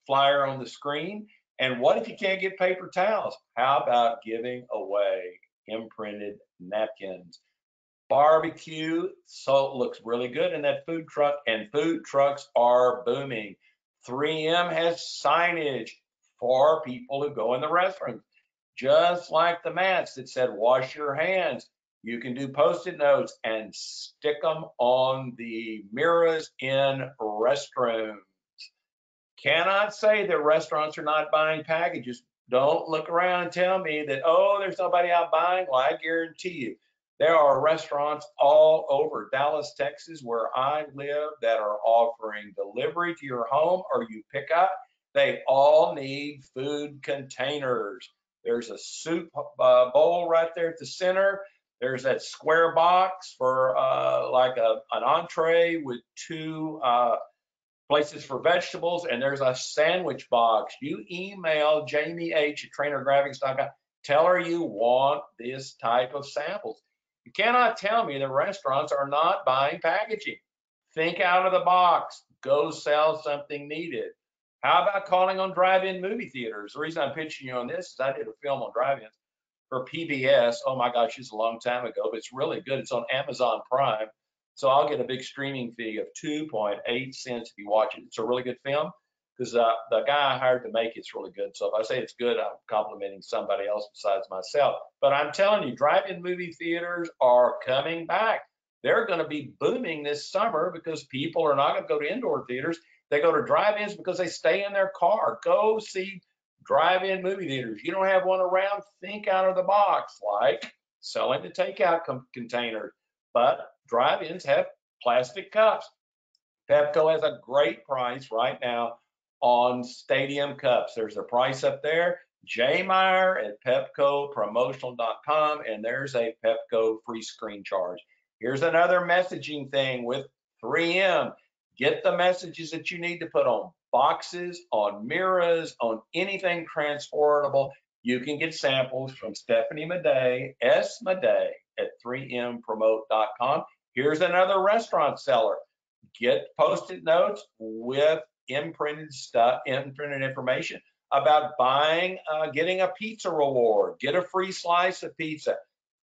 flyer on the screen. And what if you can't get paper towels? How about giving away imprinted napkins? Barbecue, so it looks really good in that food truck, and food trucks are booming. 3M has signage for people who go in the restrooms, just like the mats that said wash your hands. You can do Post-it notes and stick them on the mirrors in restrooms. Cannot say that restaurants are not buying packages. Don't look around and tell me that, oh, there's nobody out buying. Well, I guarantee you, there are restaurants all over Dallas, Texas, where I live that are offering delivery to your home or you pick up. They all need food containers. There's a soup bowl right there at the center. There's that square box for like an entree with two places for vegetables, and there's a sandwich box. You email Jamie H at TrainerGraphics.com. Tell her you want this type of samples. You cannot tell me that restaurants are not buying packaging. Think out of the box. Go sell something needed. How about calling on drive-in movie theaters? The reason I'm pitching you on this is I did a film on drive-ins for PBS. Oh my gosh, it's a long time ago, but it's really good. It's on Amazon Prime. So I'll get a big streaming fee of 2.8 cents if you watch it. It's a really good film because the guy I hired to make it's really good. So if I say it's good, I'm complimenting somebody else besides myself. But I'm telling you, drive-in movie theaters are coming back. They're going to be booming this summer because people are not going to go to indoor theaters. They go to drive-ins because they stay in their car. Go see drive-in movie theaters. You don't have one around, think out of the box, like selling the takeout containers. But drive-ins have plastic cups. Pepco has a great price right now on stadium cups. There's a price up there. J. Meyer at PepcoPromotional.com, and there's a Pepco free screen charge. Here's another messaging thing with 3M. Get the messages that you need to put on boxes, on mirrors, on anything transportable. You can get samples from Stephanie Madej, S. Madej at 3mpromote.com. Here's another restaurant seller. Get Post-it notes with imprinted stuff, imprinted information about buying, getting a pizza reward, get a free slice of pizza.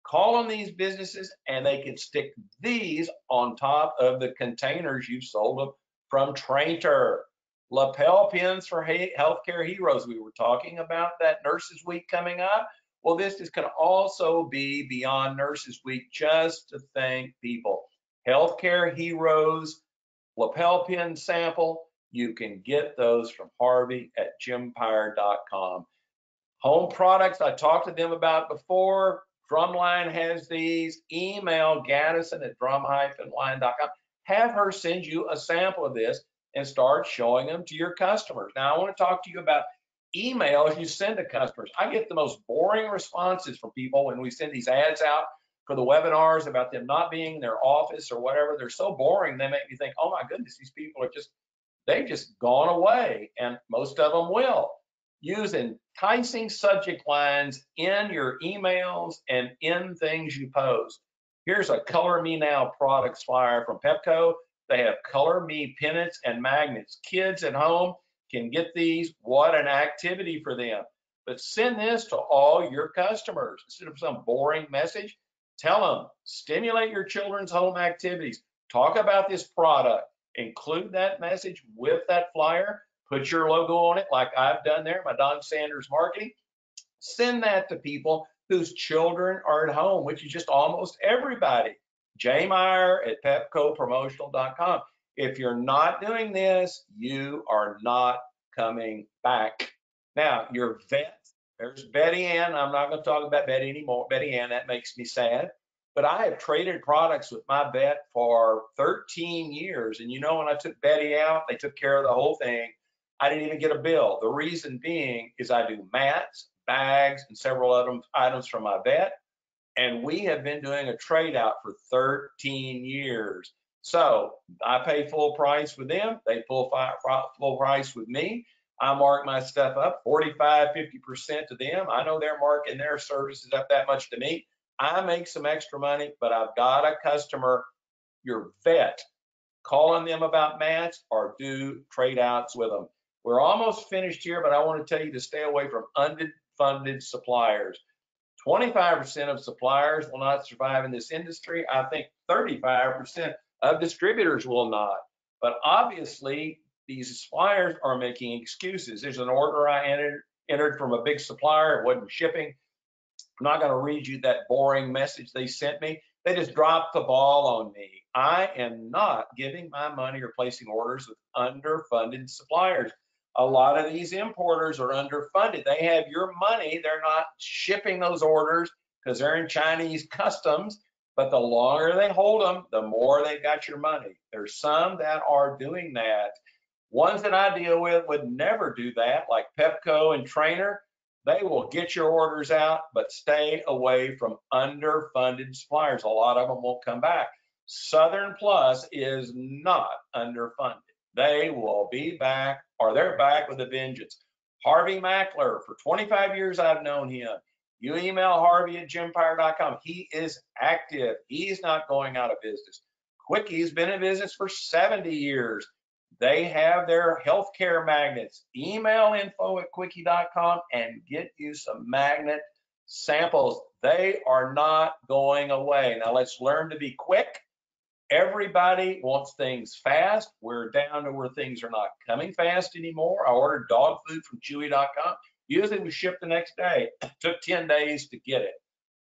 Call on these businesses and they can stick these on top of the containers you sold them from Trainer. Lapel pins for healthcare heroes. We were talking about that Nurses Week coming up. Well, this can also be beyond Nurses Week, just to thank people. Healthcare heroes, lapel pin sample. You can get those from Harvey at Jimpire.com. Home products, I talked to them about before. Drumline has these. Email Gaddison at drum-line.com. Have her send you a sample of this and start showing them to your customers. Now, I want to talk to you about emails you send to customers. I get the most boring responses from people when we send these ads out for the webinars about them not being in their office or whatever. They're so boring, they make me think, oh my goodness, these people are they've just gone away, and most of them will. Use enticing subject lines in your emails and in things you post. Here's a Color Me Now products flyer from Pepco. They have Color Me pennants and magnets. Kids at home can get these. What an activity for them. But send this to all your customers. Instead of some boring message, tell them, stimulate your children's home activities. Talk about this product. Include that message with that flyer. put your logo on it like I've done there, my Don Sanders Marketing. Send that to people whose children are at home, which is just almost everybody. Jay Meyer at pepcopromotional.com. If you're not doing this, you are not coming back. Now, your vet, there's Betty Ann. I'm not going to talk about Betty anymore. Betty Ann, that makes me sad. But I have traded products with my vet for 13 years. And you know, when I took Betty out, they took care of the whole thing. I didn't even get a bill. The reason being is I do mats, bags, and several other items from my vet. And we have been doing a trade out for 13 years. So I pay full price with them. They full price with me. I mark my stuff up 45, 50% to them. I know they're marking their services up that much to me. I make some extra money, but I've got a customer, your vet, calling them about mats or do trade outs with them. We're almost finished here, but I want to tell you to stay away from unfunded suppliers. 25% of suppliers will not survive in this industry. I think 35% of distributors will not. But obviously, these suppliers are making excuses. There's an order I entered from a big supplier. It wasn't shipping. I'm not going to read you that boring message they sent me. They just dropped the ball on me. I am not giving my money or placing orders with underfunded suppliers. A lot of these importers are underfunded. They have your money. They're not shipping those orders because they're in Chinese customs. But the longer they hold them, the more they've got your money. There's some that are doing that. Ones that I deal with would never do that, like Pepco and Trainer. They will get your orders out, but stay away from underfunded suppliers. A lot of them won't come back. Southern Plus is not underfunded. They will be back, or they're back with a vengeance. Harvey Mackler, for 25 years I've known him. You email Harvey at Gympire.com. He is active. He's not going out of business. Quickie's been in business for 70 years. They have their healthcare magnets. Email info@quickie.com and get you some magnet samples. They are not going away. Now let's learn to be quick. Everybody wants things fast. We're down to where things are not coming fast anymore. I ordered dog food from Chewy.com. Usually we ship the next day. It took 10 days to get it.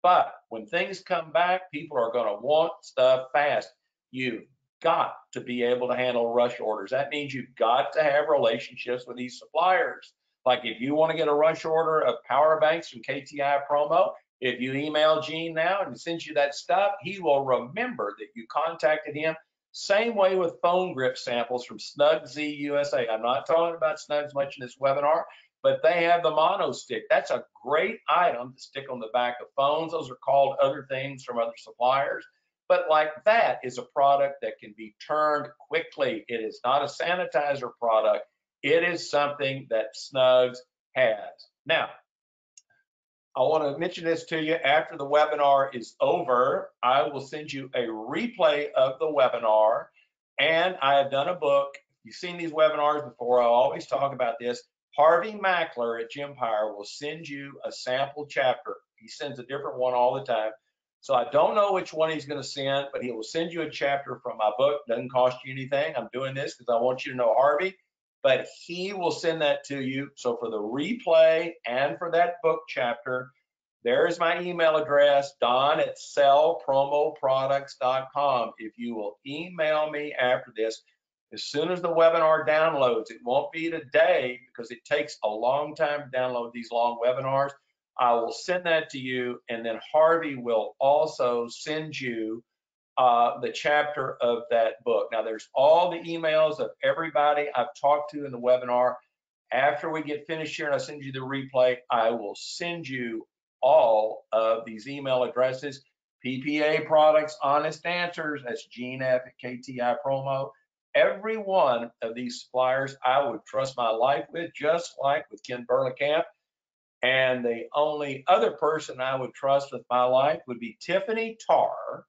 But when things come back, people are going to want stuff fast. You've got to be able to handle rush orders. That means you've got to have relationships with these suppliers. Like if you want to get a rush order of power banks from KTI Promo, if you email Gene now and he sends you that stuff, he will remember that you contacted him. Same way with phone grip samples from Snug Z USA. I'm not talking about Snugs much in this webinar, but they have the mono stick. That's a great item to stick on the back of phones. Those are called other things from other suppliers. But like that is a product that can be turned quickly. It is not a sanitizer product. It is something that Snugs has. Now, I want to mention this to you. After the webinar is over, I will send you a replay of the webinar. And I have done a book. You've seen these webinars before. I always talk about this. Harvey Mackler at Gympire will send you a sample chapter. He sends a different one all the time. So I don't know which one he's going to send, but he will send you a chapter from my book. Doesn't cost you anything. I'm doing this because I want you to know Harvey, but he will send that to you. So for the replay and for that book chapter, there's my email address, don@sellpromoproducts.com. If you will email me after this, as soon as the webinar downloads, it won't be today because it takes a long time to download these long webinars. I will send that to you, and then Harvey will also send you the chapter of that book. Now, there's all the emails of everybody I've talked to in the webinar. After we get finished here and I send you the replay, I will send you all of these email addresses. PPA Products, Honest Answers, that's Gene F at KTI Promo. Every one of these suppliers I would trust my life with, just like with Ken Burlekamp. And the only other person I would trust with my life would be Tiffany Tarr,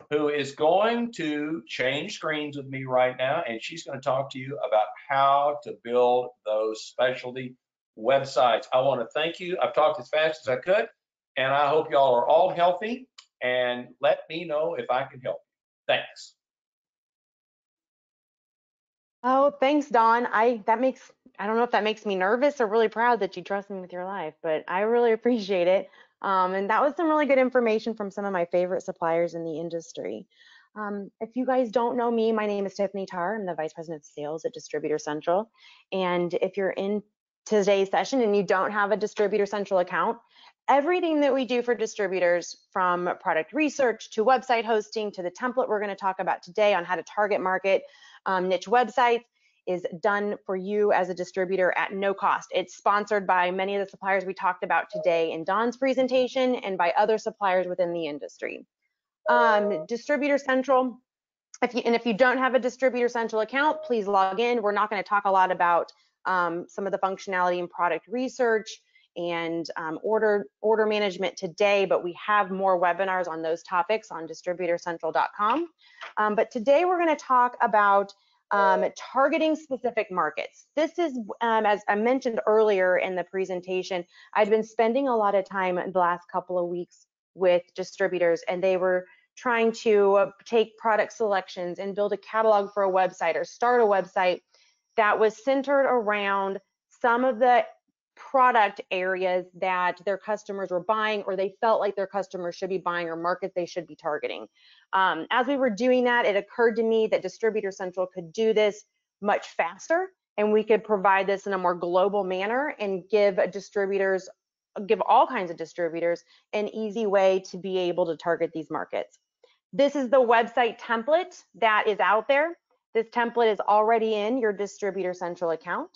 who is going to change screens with me right now. And she's going to talk to you about how to build those specialty websites. I want to thank you. I've talked as fast as I could, and I hope y'all are all healthy, and let me know if I can help you. Thanks. Oh, thanks, Dawn. I don't know if that makes me nervous or really proud that you trust me with your life, but I really appreciate it. And that was some really good information from some of my favorite suppliers in the industry. If you guys don't know me, my name is Tiffany Tarr. I'm the Vice President of Sales at Distributor Central. And if you're in today's session and you don't have a Distributor Central account, everything that we do for distributors, from product research to website hosting to the template we're going to talk about today on how to target market niche websites, is done for you as a distributor at no cost. It's sponsored by many of the suppliers we talked about today in Dawn's presentation and by other suppliers within the industry. Distributor Central, if you don't have a Distributor Central account, please log in. We're not going to talk a lot about some of the functionality in product research and order management today, but we have more webinars on those topics on distributorcentral.com. But today we're going to talk about targeting specific markets. This is, as I mentioned earlier in the presentation, I've been spending a lot of time in the last couple of weeks with distributors, and they were trying to take product selections and build a catalog for a website or start a website that was centered around some of the product areas that their customers were buying, or they felt like their customers should be buying, or markets they should be targeting. As we were doing that, it occurred to me that Distributor Central could do this much faster, and we could provide this in a more global manner and give all kinds of distributors an easy way to be able to target these markets. This is the website template that is out there. This template is already in your Distributor Central account.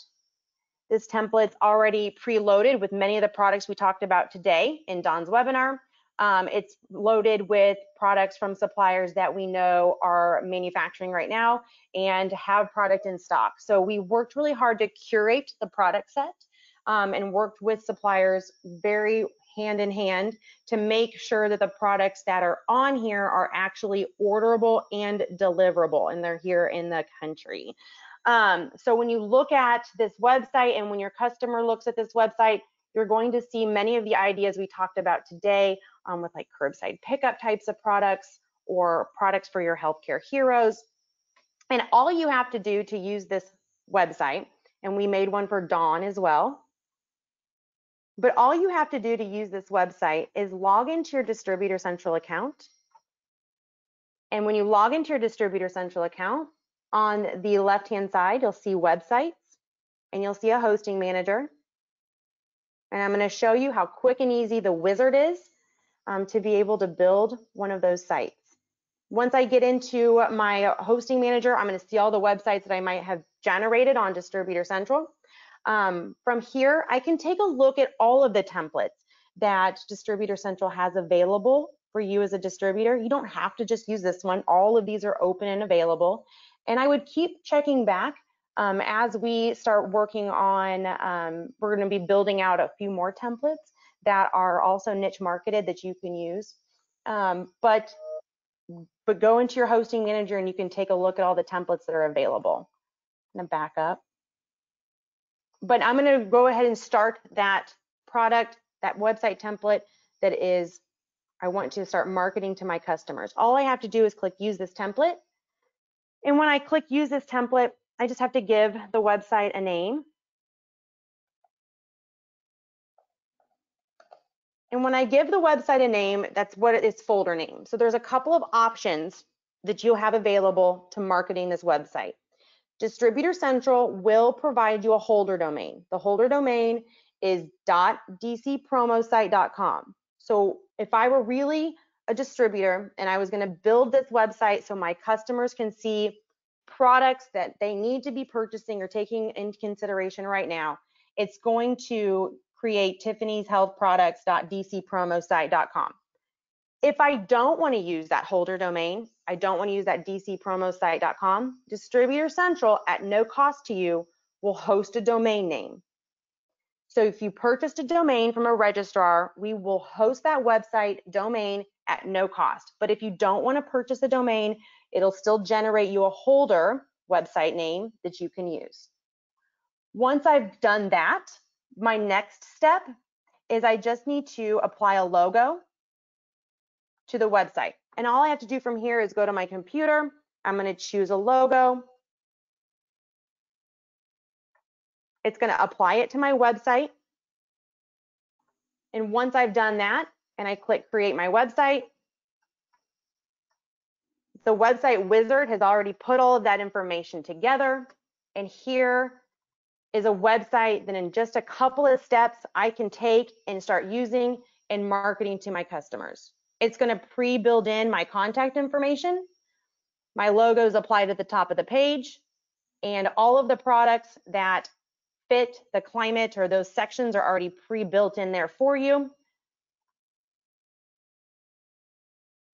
This template's already preloaded with many of the products we talked about today in Dawn's webinar. It's loaded with products from suppliers that we know are manufacturing right now and have product in stock. So we worked really hard to curate the product set and worked with suppliers very hand in hand to make sure that the products that are on here are actually orderable and deliverable, and they're here in the country. So when you look at this website and when your customer looks at this website, you're going to see many of the ideas we talked about today with like curbside pickup types of products or products for your healthcare heroes. And all you have to do to use this website, and we made one for Dawn as well, but all you have to do to use this website is log into your Distributor Central account. And when you log into your Distributor Central account, on the left-hand side, you'll see websites and you'll see a hosting manager. And I'm going to show you how quick and easy the wizard is to be able to build one of those sites. Once I get into my hosting manager, I'm going to see all the websites that I might have generated on Distributor Central. From here, I can take a look at all of the templates that Distributor Central has available for you as a distributor. You don't have to just use this one. All of these are open and available. And I would keep checking back as we start working on, we're going to be building out a few more templates that are also niche marketed that you can use. But go into your hosting manager and you can take a look at all the templates that are available. I'm going to back up. But I'm going to go ahead and start that product, that website template that is, I want to start marketing to my customers. All I have to do is click use this template. And when I click use this template, I just have to give the website a name. And when I give the website a name, that's what its folder name. So there's a couple of options that you'll have available to marketing this website. Distributor Central will provide you a holder domain. The holder domain is .dcpromosite.com. So if I were really a distributor and I was going to build this website so my customers can see products that they need to be purchasing or taking into consideration right now, it's going to create Tiffany's Health Products.dcpromosite.com. If I don't want to use that holder domain, I don't want to use that dcpromosite.com, Distributor Central at no cost to you will host a domain name. So if you purchased a domain from a registrar, we will host that website domain at no cost. But if you don't want to purchase a domain, it'll still generate you a holder website name that you can use. Once I've done that, my next step is I just need to apply a logo to the website. And all I have to do from here is go to my computer. I'm going to choose a logo. It's going to apply it to my website. And once I've done that and I click create my website, the website wizard has already put all of that information together. And here is a website that in just a couple of steps I can take and start using and marketing to my customers. It's going to pre-build in my contact information. My logo is applied at the top of the page, and all of the products that fit the climate or those sections are already pre-built in there for you.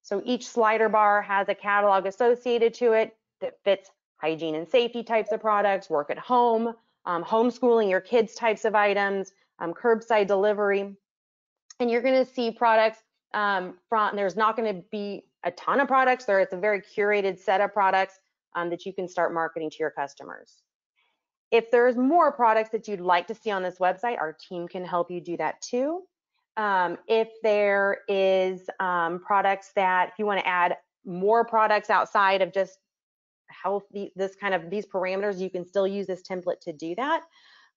So each slider bar has a catalog associated to it that fits hygiene and safety types of products, work at home, homeschooling your kids types of items, curbside delivery. And you're going to see products there's not going to be a ton of products there. It's a very curated set of products that you can start marketing to your customers. If there's more products that you'd like to see on this website, our team can help you do that too. If there is products that, if you want to add more products outside of just health, these parameters, you can still use this template to do that.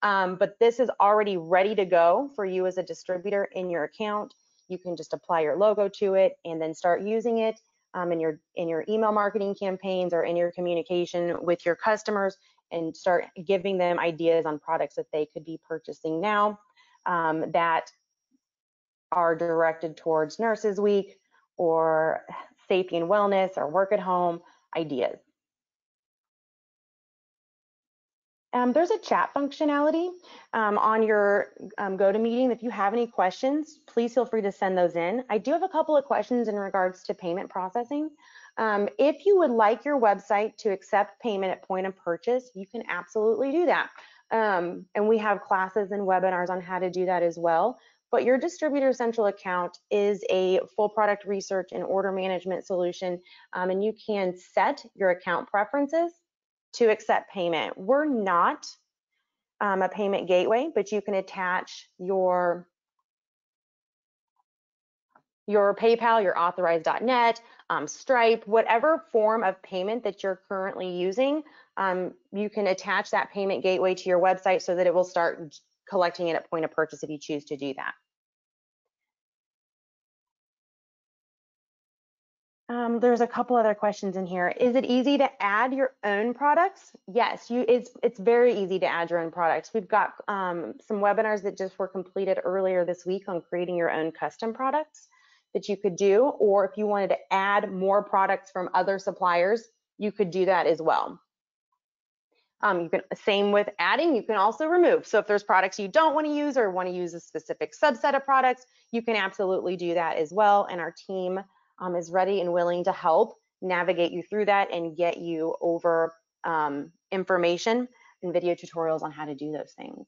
But this is already ready to go for you as a distributor in your account. You can just apply your logo to it and then start using it in your email marketing campaigns or in your communication with your customers, and start giving them ideas on products that they could be purchasing now that are directed towards Nurses Week or safety and wellness or work at home ideas. There's a chat functionality on your GoToMeeting. If you have any questions, please feel free to send those in. I do have a couple of questions in regards to payment processing. If you would like your website to accept payment at point of purchase, you can absolutely do that. And we have classes and webinars on how to do that as well. But your Distributor Central account is a full product research and order management solution, and you can set your account preferences to accept payment. We're not a payment gateway, but you can attach your PayPal, your Authorize.net, Stripe, whatever form of payment that you're currently using, you can attach that payment gateway to your website so that it will start collecting it at point of purchase if you choose to do that. There's a couple other questions in here. Is it easy to add your own products? Yes, it's very easy to add your own products. We've got some webinars that just were completed earlier this week on creating your own custom products that you could do, or if you wanted to add more products from other suppliers, you could do that as well. Same with adding, you can also remove. So if there's products you don't want to use or want to use a specific subset of products, you can absolutely do that as well. And our team is ready and willing to help navigate you through that and get you over information and video tutorials on how to do those things.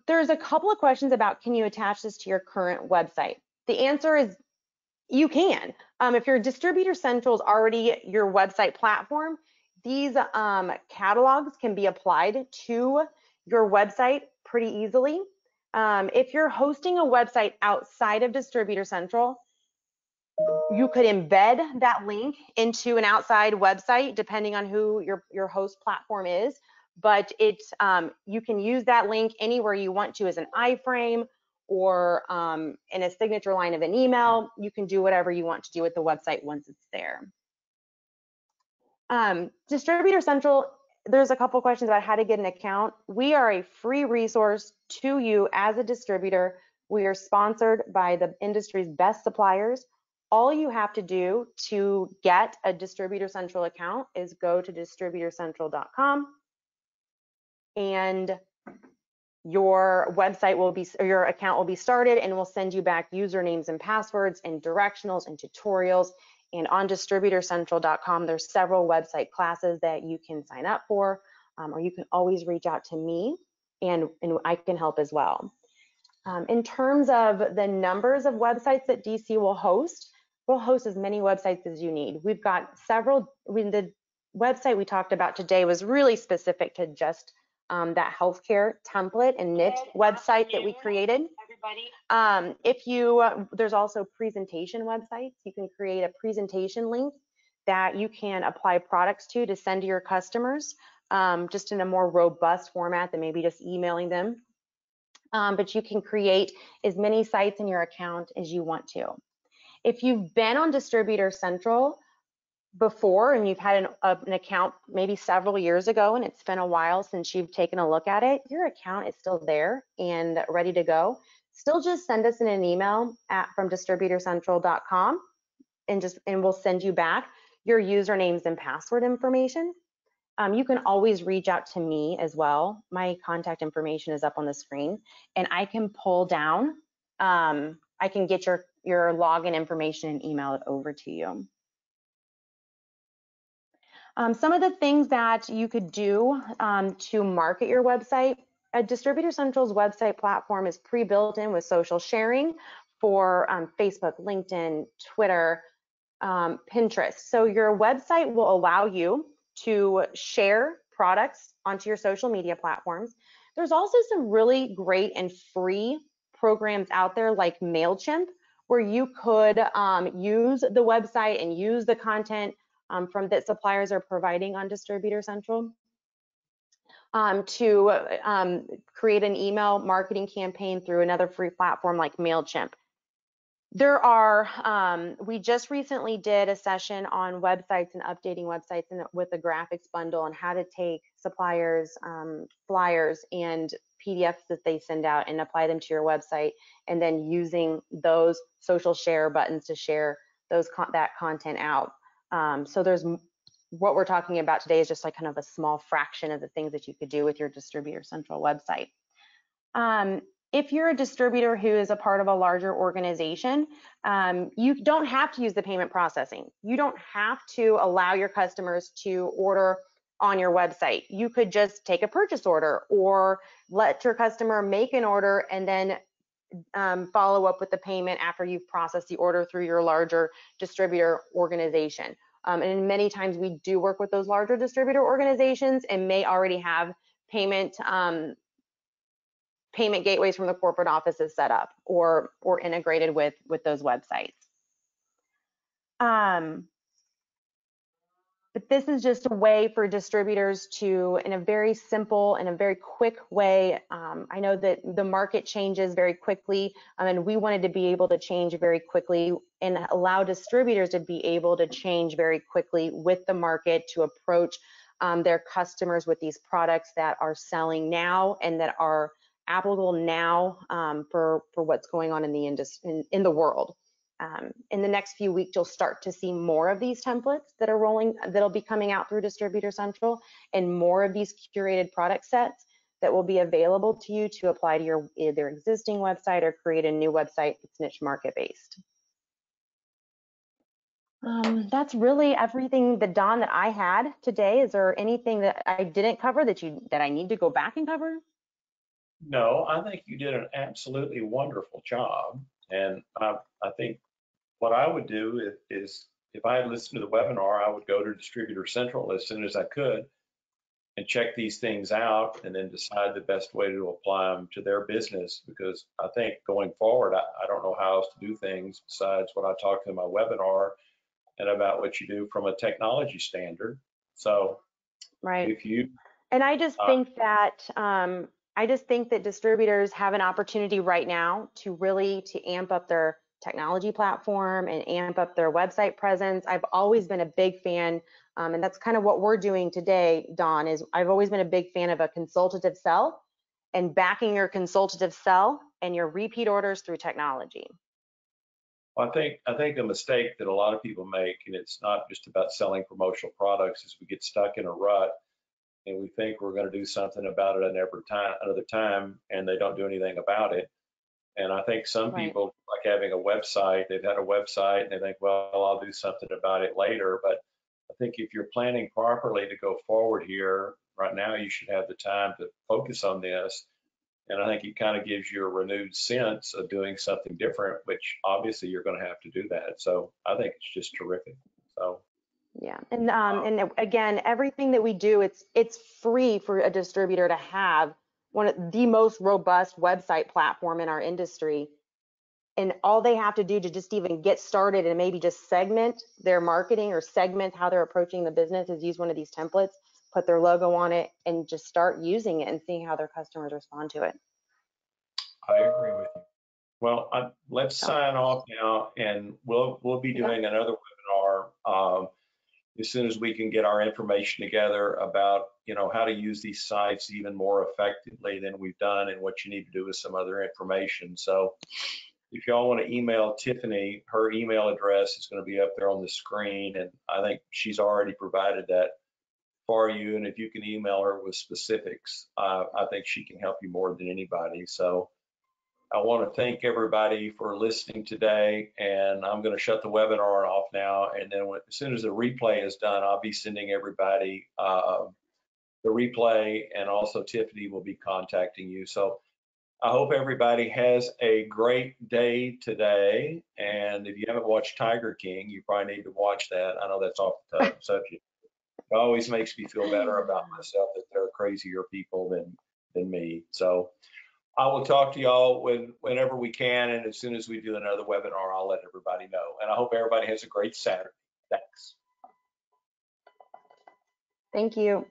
There's a couple of questions about, can you attach this to your current website? The answer is you can. If your Distributor Central is already your website platform, these catalogs can be applied to your website pretty easily. If you're hosting a website outside of Distributor Central, you could embed that link into an outside website depending on who your host platform is, but you can use that link anywhere you want to as an iframe or in a signature line of an email. You can do whatever you want to do with the website once it's there. Distributor Central, there's a couple questions about how to get an account. We are a free resource to you as a distributor. We are sponsored by the industry's best suppliers. All you have to do to get a Distributor Central account is go to distributorcentral.com, and your website will be, or your account will be started, and we'll send you back usernames and passwords and directionals and tutorials. And on distributorcentral.com, there's several website classes that you can sign up for, or you can always reach out to me and I can help as well. In terms of the numbers of websites that DC will host, we'll host as many websites as you need. We've got several. The website we talked about today was really specific to just that healthcare template and niche website that we created. There's also presentation websites. You can create a presentation link that you can apply products to send to your customers. just in a more robust format than maybe just emailing them. But you can create as many sites in your account as you want to. If you've been on Distributor Central before and you've had an account maybe several years ago and it's been a while since you've taken a look at it, your account is still there and ready to go. Still just send us an email from distributorcentral.com and we'll send you back your usernames and password information. You can always reach out to me as well. My contact information is up on the screen, and I can pull down, I can get your login information and email it over to you. Some of the things that you could do to market your website, Distributor Central's website platform is pre-built in with social sharing for Facebook, LinkedIn, Twitter, Pinterest. So your website will allow you to share products onto your social media platforms. There's also some really great and free programs out there like MailChimp, where you could use the website and use the content from that suppliers are providing on Distributor Central to create an email marketing campaign through another free platform like MailChimp. There are, we just recently did a session on websites and updating websites with the graphics bundle on how to take suppliers, flyers and PDFs that they send out and apply them to your website, and then using those social share buttons to share that content out. So there's what we're talking about today is just like kind of a small fraction of the things that you could do with your Distributor Central website. If you're a distributor who is a part of a larger organization, you don't have to use the payment processing. You don't have to allow your customers to order on your website. You could just take a purchase order or let your customer make an order and then follow up with the payment after you've processed the order through your larger distributor organization. And many times we do work with those larger distributor organizations and may already have payment gateways from the corporate offices set up or integrated with those websites. But this is just a way for distributors to, in a very simple and a very quick way, I know that the market changes very quickly, and we wanted to be able to change very quickly and allow distributors to be able to change very quickly with the market to approach their customers with these products that are selling now and that are applicable now for what's going on in the industry, in the world. In the next few weeks, you'll start to see more of these templates that are rolling, that'll be coming out through Distributor Central, and more of these curated product sets that will be available to you to apply to your either existing website or create a new website that's niche market based. That's really everything that Don that I had today. Is there anything that I didn't cover that I need to go back and cover? No, I think you did an absolutely wonderful job. And I think what I would do is if I had listened to the webinar, I would go to Distributor Central as soon as I could and check these things out and then decide the best way to apply them to their business. Because I think going forward, I don't know how else to do things besides what I talked in my webinar and about what you do from a technology standard. So right. If you, and I just think that distributors have an opportunity right now to really amp up their technology platform and amp up their website presence. I've always been a big fan, and that's kind of what we're doing today, Don, is I've always been a big fan of a consultative sell and backing your consultative sell and your repeat orders through technology. I think a mistake that a lot of people make, and it's not just about selling promotional products, is we get stuck in a rut and we think we're going to do something about it another time, and they don't do anything about it. And I think some people like having a website, they've had a website and they think, well, I'll do something about it later. But I think if you're planning properly to go forward here, right now, you should have the time to focus on this. And I think it kind of gives you a renewed sense of doing something different, which obviously you're going to have to do that. So I think it's just terrific. So. Yeah, and again, everything that we do, it's free for a distributor to have one of the most robust website platform in our industry. And all they have to do to just even get started and maybe just segment their marketing or segment how they're approaching the business is use one of these templates. put their logo on it, and just start using it and seeing how their customers respond to it. I agree with you. Well, let's So, sign off now, and we'll be doing another webinar as soon as we can get our information together about, you know, how to use these sites even more effectively than we've done, and what you need to do with some other information. So if y'all want to email Tiffany, her email address is going to be up there on the screen, and I think she's already provided that for you. And if you can email her with specifics, I think she can help you more than anybody. So I want to thank everybody for listening today, and I'm going to shut the webinar off now. And then as soon as the replay is done, I'll be sending everybody the replay, and also Tiffany will be contacting you. So I hope everybody has a great day today. And if you haven't watched Tiger King, you probably need to watch that. I know that's off the subject. It always makes me feel better about myself that there are crazier people than me. So I will talk to y'all whenever we can, and as soon as we do another webinar, I'll let everybody know. And I hope everybody has a great Saturday. Thanks. thank you.